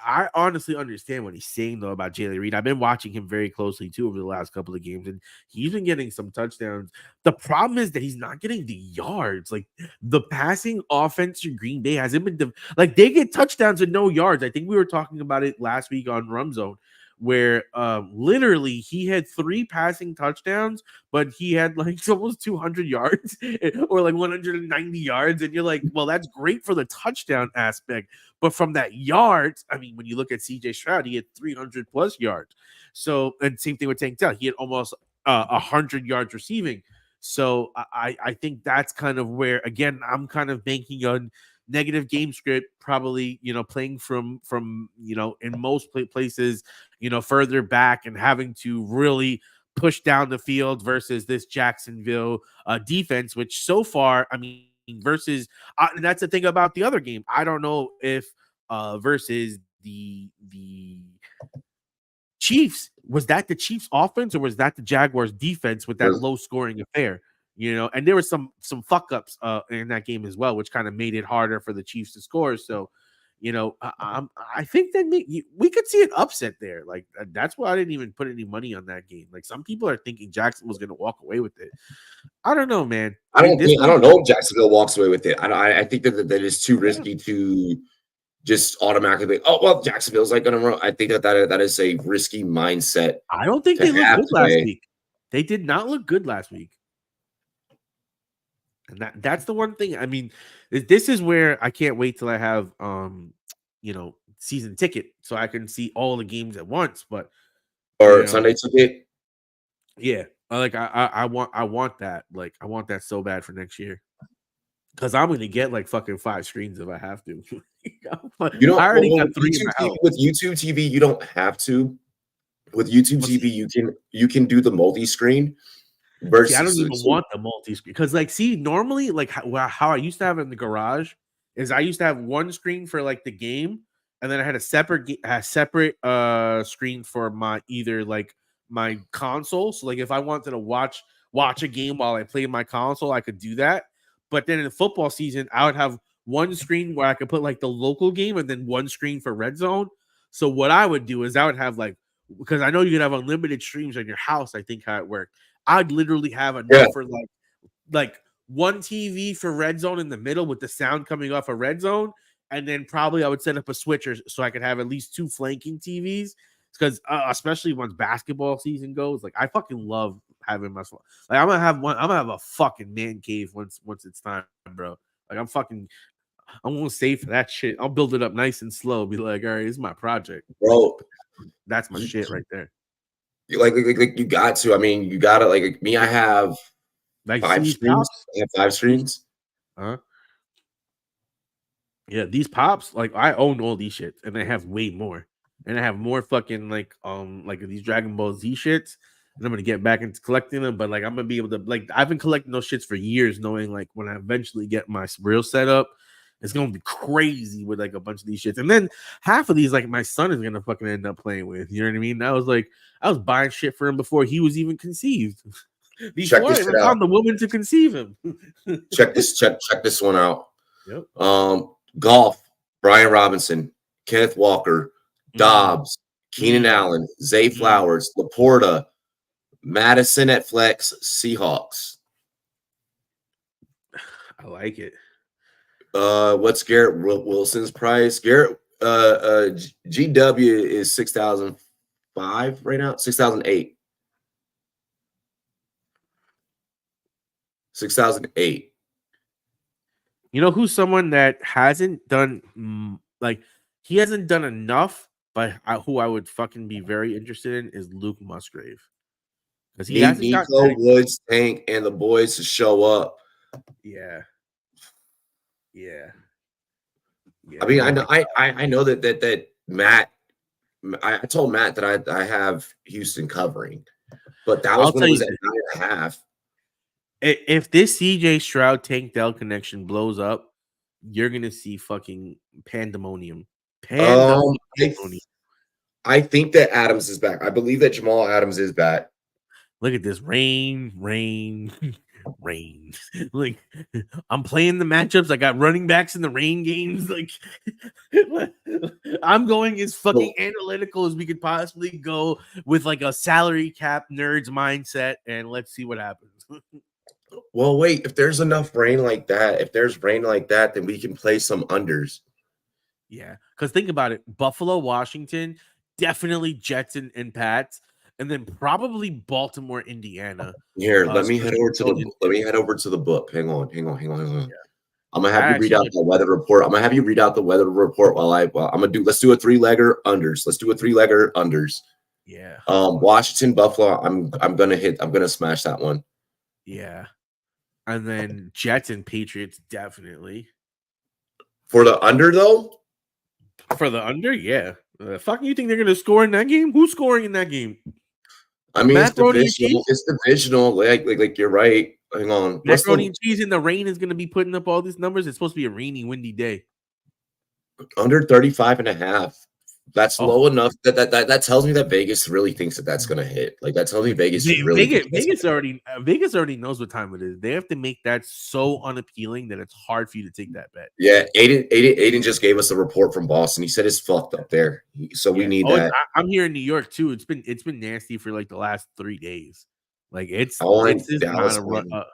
I honestly understand what he's saying though about Jalen Reed. I've been watching him very closely too over the last couple of games, and he's been getting some touchdowns. The problem is that he's not getting the yards. Like, the passing offense to Green Bay hasn't been like, they get touchdowns and no yards. I think we were talking about it last week on Rum Zone, where literally he had 3 passing touchdowns, but he had like almost 200 yards or like 190 yards. And you're like, well, that's great for the touchdown aspect. But from that yards, I mean, when you look at CJ Stroud, he had 300 plus yards. So, and same thing with Tank Dell. He had almost 100 yards receiving. So I think that's kind of where, again, I'm kind of banking on negative game script, probably, playing from in most places, further back and having to really push down the field versus this Jacksonville defense, which so far, I mean, versus and that's the thing about the other game. I don't know if versus the Chiefs, was that the Chiefs offense or was that the Jaguars defense with that low scoring affair? And there was some fuck ups in that game as well, which kind of made it harder for the Chiefs to score. So, I think that we could see an upset there. Like that's why I didn't even put any money on that game. Like some people are thinking Jackson was going to walk away with it. I don't know, man. I don't know if Jacksonville walks away with it. I think that is too risky to just automatically. Oh well, Jacksonville's like going to run. I think that is a risky mindset. I don't think they looked good last week. They did not look good last week. And that's the one thing. I mean, this is where I can't wait till I have season ticket so I can see all the games at once. But Sunday ticket. Yeah, I want that. Like I want that so bad for next year. Because I'm gonna get like fucking 5 screens if I have to. You don't. I already got 3 in my house. With YouTube TV, you don't have to. With YouTube TV, you can do the multi-screen. See, I don't even want the multi-screen because, normally, how I used to have it in the garage is I used to have one screen for like the game, and then I had a separate screen for my my console. So if I wanted to watch a game while I played my console, I could do that. But then in the football season, I would have one screen where I could put the local game and then one screen for red zone. So what I would do is I would have because I know you could have unlimited streams on your house. I think how it worked. I'd literally have enough for like one TV for red zone in the middle with the sound coming off of red zone. And then probably I would set up a switcher so I could have at least 2 flanking TVs. Because especially once basketball season goes, I fucking love having my I'm gonna have a fucking man cave once it's time, bro. I'm gonna save for that shit. I'll build it up nice and slow. Be like, all right, this is my project, bro. That's my shit right there. Like you got to. I mean, you gotta me. I have 5 screens. I have 5 screens. Yeah, these pops. I own all these shits, and I have way more. And I have more fucking these Dragon Ball Z shits. And I'm gonna get back into collecting them, but I'm gonna be able to I've been collecting those shits for years, knowing when I eventually get my real setup, it's gonna be crazy with a bunch of these shits. And then half of these, my son is gonna fucking end up playing with. You know what I mean? I was buying shit for him before he was even conceived. Before I even found the woman to conceive him. check this one out. Yep. Golf, Brian Robinson, Kenneth Walker, Dobbs, Keenan Allen, Zay Flowers, Laporta, Madison at flex, Seahawks. I like it. What's Garrett Wilson's price? Garrett GW is 6,005 right now. 6,008. 6,008. You know who's someone that hasn't done he hasn't done enough, but who I would fucking be very interested in is Luke Musgrave. Because he hasn't got Woods, Tank, and the boys to show up. Yeah. I mean, I know that Matt. I told Matt that I have Houston covering, but that was when it was at 9.5. If this CJ Stroud Tank Dell connection blows up, you're gonna see fucking pandemonium. I think that Adams is back. I believe that Jamal Adams is back. Look at this rain. I'm playing the matchups. I got running backs in the rain games. I'm going as fucking analytical as we could possibly go with a salary cap nerds mindset, and let's see what happens. Well, wait, if there's enough rain like that, then we can play some unders. Yeah, because think about it. Buffalo, Washington, definitely Jets and Pats. And then probably Baltimore, Indiana. Here, let me head over to the book. Hang on. Yeah. I'm gonna have you read out the weather report. I'm gonna have you read out the weather report while I'm gonna do. Let's do a 3-legger unders. Yeah. Washington, Buffalo. I'm gonna smash that one. Yeah. And then Jets and Patriots definitely. For the under though. For the under, yeah. Fuck, you think they're gonna score in that game? Who's scoring in that game? I mean, it's divisional. Like you're right. hang on. Macaroni and cheese in the rain is going to be putting up all these numbers. It's supposed to be a rainy, windy day. Under 35.5. That's low enough that tells me that Vegas really thinks that that's going to hit. Like that tells me Vegas Vegas already knows what time it is. They have to make that so unappealing that it's hard for you to take that bet. Yeah, Aiden just gave us a report from Boston. He said it's fucked up there, so we need that. I'm here in New York too. It's been nasty for like the last 3 days. Like this is not a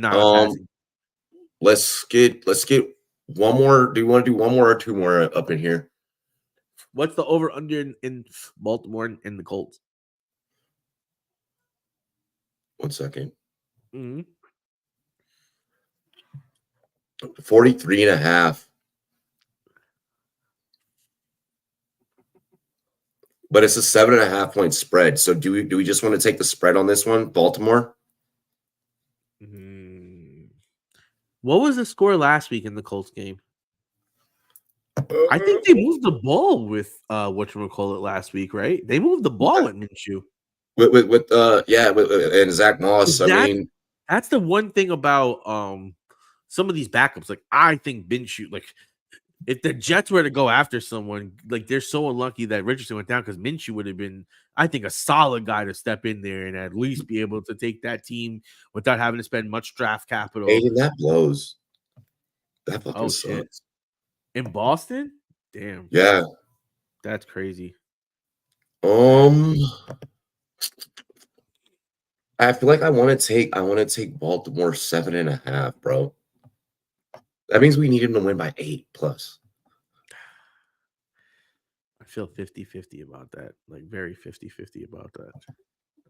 passing. Let's get one more. Do you want to do one more or two more up in here? What's the over under in Baltimore and the Colts? 1 second. Mm-hmm. 43.5. But it's a 7.5 point spread. So do we just want to take the spread on this one, Baltimore? What was the score last week in the Colts game? I think they moved the ball with whatchamacallit last week, right? They moved the ball at Minshew. With and Zach Moss. That's the one thing about some of these backups. Like I think Minshew, like if the Jets were to go after someone, like they're so unlucky that Richardson went down because Minshew would have been, I think, a solid guy to step in there and at least be able to take that team without having to spend much draft capital. Aiden, that blows. That fucking sucks. Shit. In Boston? Damn. Yeah. That's crazy. I feel like I want to take Baltimore 7.5, bro. That means we need him to win by 8+. I feel 50-50 about that. Like very 50-50 about that.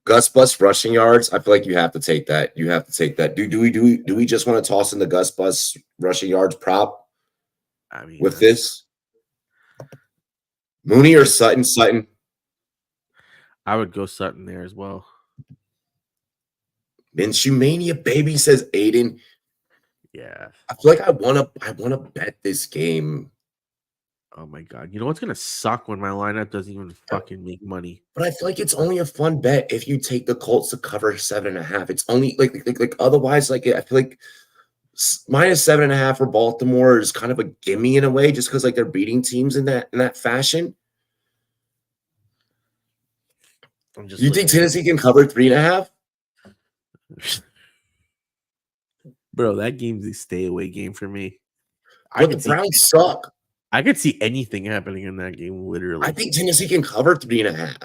Gus Bus rushing yards. I feel like you have to take that. You have to take that. Do we just want to toss in the Gus Bus rushing yards prop? I mean, with this Mooney or Sutton? Sutton. I would go Sutton there as well. Minshew mania, baby, says Aiden. Yeah, I feel like I wanna bet this game. Oh my god! You know what's gonna suck when my lineup doesn't even fucking make money. But I feel like it's only a fun bet if you take the Colts to cover 7.5. It's only like otherwise, like I feel like minus 7.5 for Baltimore is kind of a gimme in a way, just because like they're beating teams in that fashion. You think Tennessee can cover 3.5? Bro, that game's a stay away game for me. But the Browns suck. I could see anything happening in that game, literally. I think Tennessee can cover 3.5.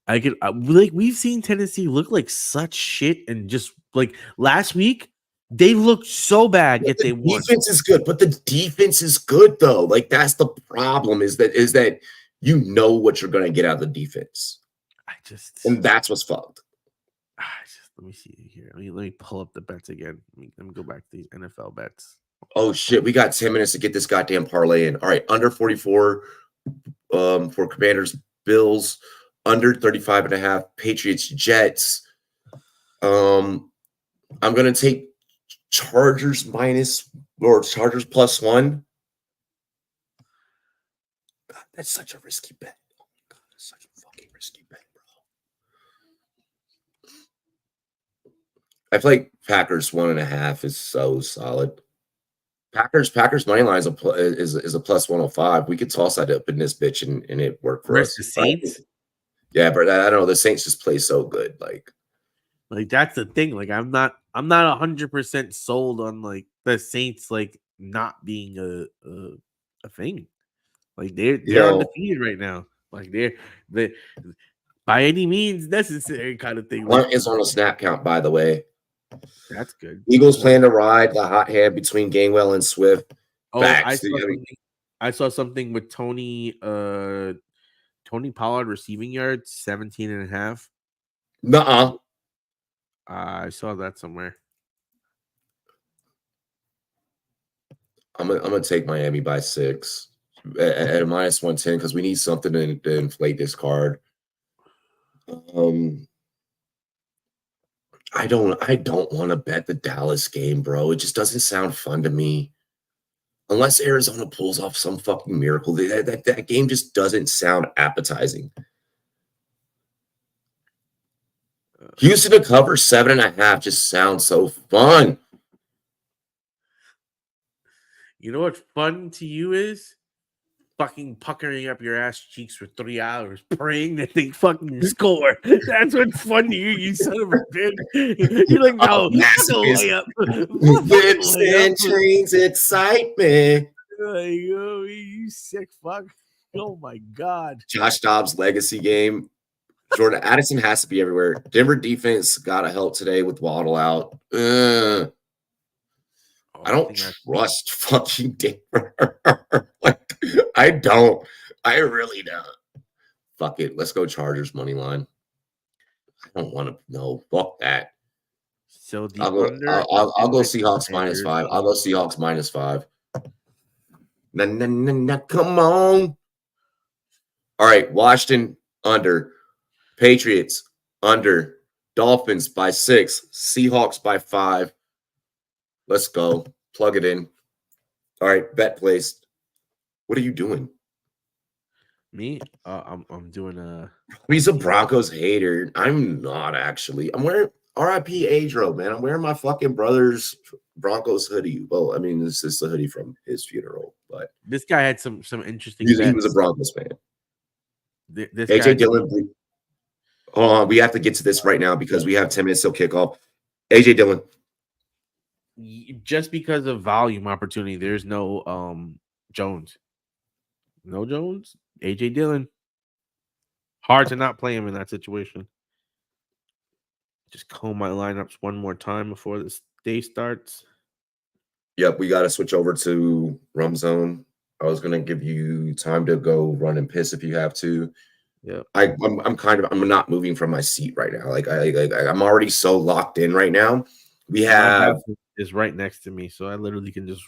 I could like we've seen Tennessee look like such shit, and just like last week, they looked so bad yet they won. Defense is good, but the defense is good though. Like that's the problem is that you know what you're gonna get out of the defense. And that's what's fucked. Let me see here. Let me pull up the bets again. Let me go back to these NFL bets. Oh shit, we got 10 minutes to get this goddamn parlay in. All right, under 44 for Commanders, Bills, under 35.5, Patriots, Jets. I'm gonna take Chargers +1. God, that's such a risky bet. Oh my god, that's such a fucking risky bet, bro. I feel like Packers 1.5 is so solid. Packers money line is a +105. We could toss that up in this bitch and it worked for us. The Saints? Yeah, but I don't know. The Saints just play so good. Like that's the thing. Like I'm not 100% sold on like the Saints like not being a thing. Like they're undefeated right now. Like they're by any means necessary kind of thing. Blunt is on a snap count, by the way. That's good. Eagles plan to ride the hot hand between Gainwell and Swift. Oh, I saw something with Tony Pollard receiving yards 17.5. Nuh-uh. I saw that somewhere. I'm gonna take Miami by 6 at a -110 because we need something to inflate this card. I don't want to bet the Dallas game, bro. It just doesn't sound fun to me. Unless Arizona pulls off some fucking miracle, that game just doesn't sound appetizing. Houston to cover 7.5 just sounds so fun. You know what fun to you is? Fucking puckering up your ass cheeks for 3 hours, praying that they fucking score. That's what's fun to you, you son of a bitch. You're like, no, layup. Whips and chains excitement. Like, oh, you sick fuck. Oh my God. Josh Dobbs' legacy game. Jordan Addison has to be everywhere. Denver defense got to help today with Waddle out. I don't trust fucking Denver. Like, I don't. I really don't. Fuck it. Let's go Chargers money line. I don't want to know. Fuck that. So the I'll go Seahawks -5. I'll go Seahawks -5. Come on. All right. Washington under. Patriots under. Dolphins by 6. Seahawks by 5. Let's go. Plug it in. All right. Bet placed. What are you doing? Me? I'm doing a. He's a Broncos hater. I'm not actually. I'm wearing RIP Adro, man. I'm wearing my fucking brother's Broncos hoodie. Well, I mean, this is the hoodie from his funeral, but this guy had some interesting. He was a Broncos fan. This AJ Dillon. Hold on, we have to get to this right now because we have 10 minutes till kickoff. AJ Dillon. Just because of volume opportunity, there's no Jones. No Jones. AJ Dillon. Hard to not play him in that situation. Just comb my lineups one more time before this day starts. Yep, we got to switch over to Rum Zone. I was gonna give you time to go run and piss if you have to. Yeah, I'm not moving from my seat right now. I'm already so locked in right now. We have is right next to me, so I literally can just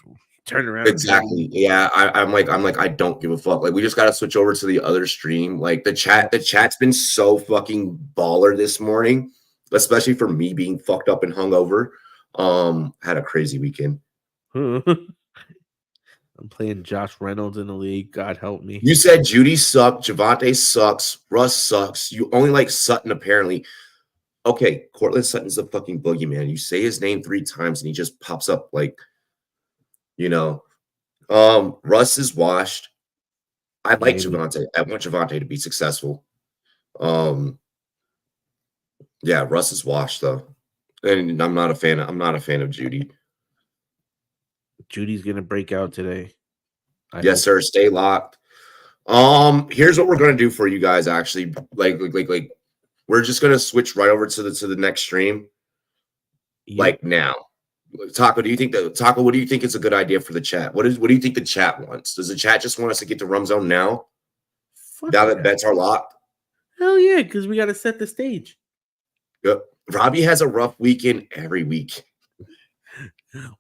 turn around. Exactly. Yeah, I'm like I don't give a fuck. Like we just gotta switch over to the other stream. Like the chat's been so fucking baller this morning, especially for me being fucked up and hungover. Had a crazy weekend. I'm playing Josh Reynolds in the league. God help me. You said Judy sucked, Javonte sucks, Russ sucks. You only like Sutton apparently. Okay, Cortland Sutton's the fucking boogeyman. You say his name 3 times and he just pops up like, you know. Russ is washed. I like Javonte. I want Javonte to be successful. Yeah, Russ is washed though. And I'm not a fan of Judy. Judy's gonna break out today. Yes, sir. Stay locked. Here's what we're gonna do for you guys. Actually, like we're just gonna switch right over to the next stream. Like now. Taco, what do you think is a good idea for the chat? What do you think the chat wants? Does the chat just want us to get to Rum Zone now? Now that bets are locked? Hell yeah, because we gotta set the stage. Yep. Robbie has a rough weekend every week.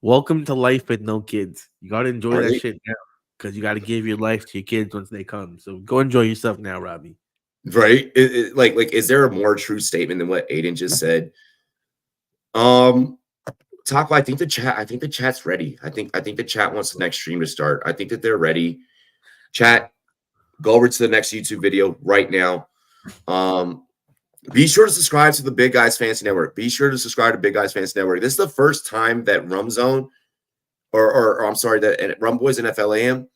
Welcome to life with no kids. You gotta enjoy that shit now because you gotta give your life to your kids once they come. So go enjoy yourself now, Robbie. Right? Like, is there a more true statement than what Aiden just said? Taco, I think the chat's ready. I think the chat wants the next stream to start. I think that they're ready. Chat, go over to the next YouTube video right now. Be sure to subscribe to the Big Guys Fantasy Network. Be sure to subscribe to Big Guys Fantasy Network. This is the first time that Rum Zone, or I'm sorry, that Rumboyz NFL AM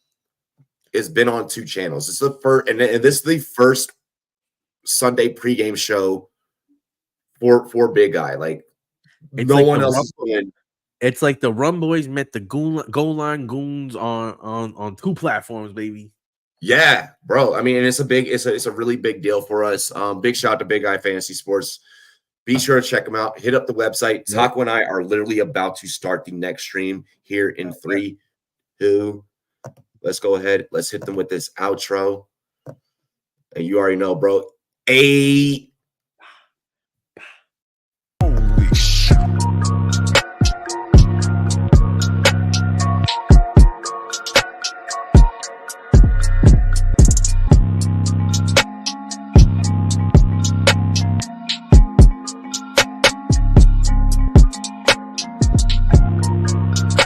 has been on 2 channels. This is the first, and this is the first Sunday pregame show for Big Guy. Like it's no like one else is doing. It's like the Rumboyz met the goal line goons on 2 platforms, baby. Yeah, bro. I mean, and it's a really big deal for us. Big shout out to Big Guy Fantasy Sports. Be sure to check them out. Hit up the website. Taco and I are literally about to start the next stream here in 3, 2. Let's go ahead. Let's hit them with this outro. And you already know, bro.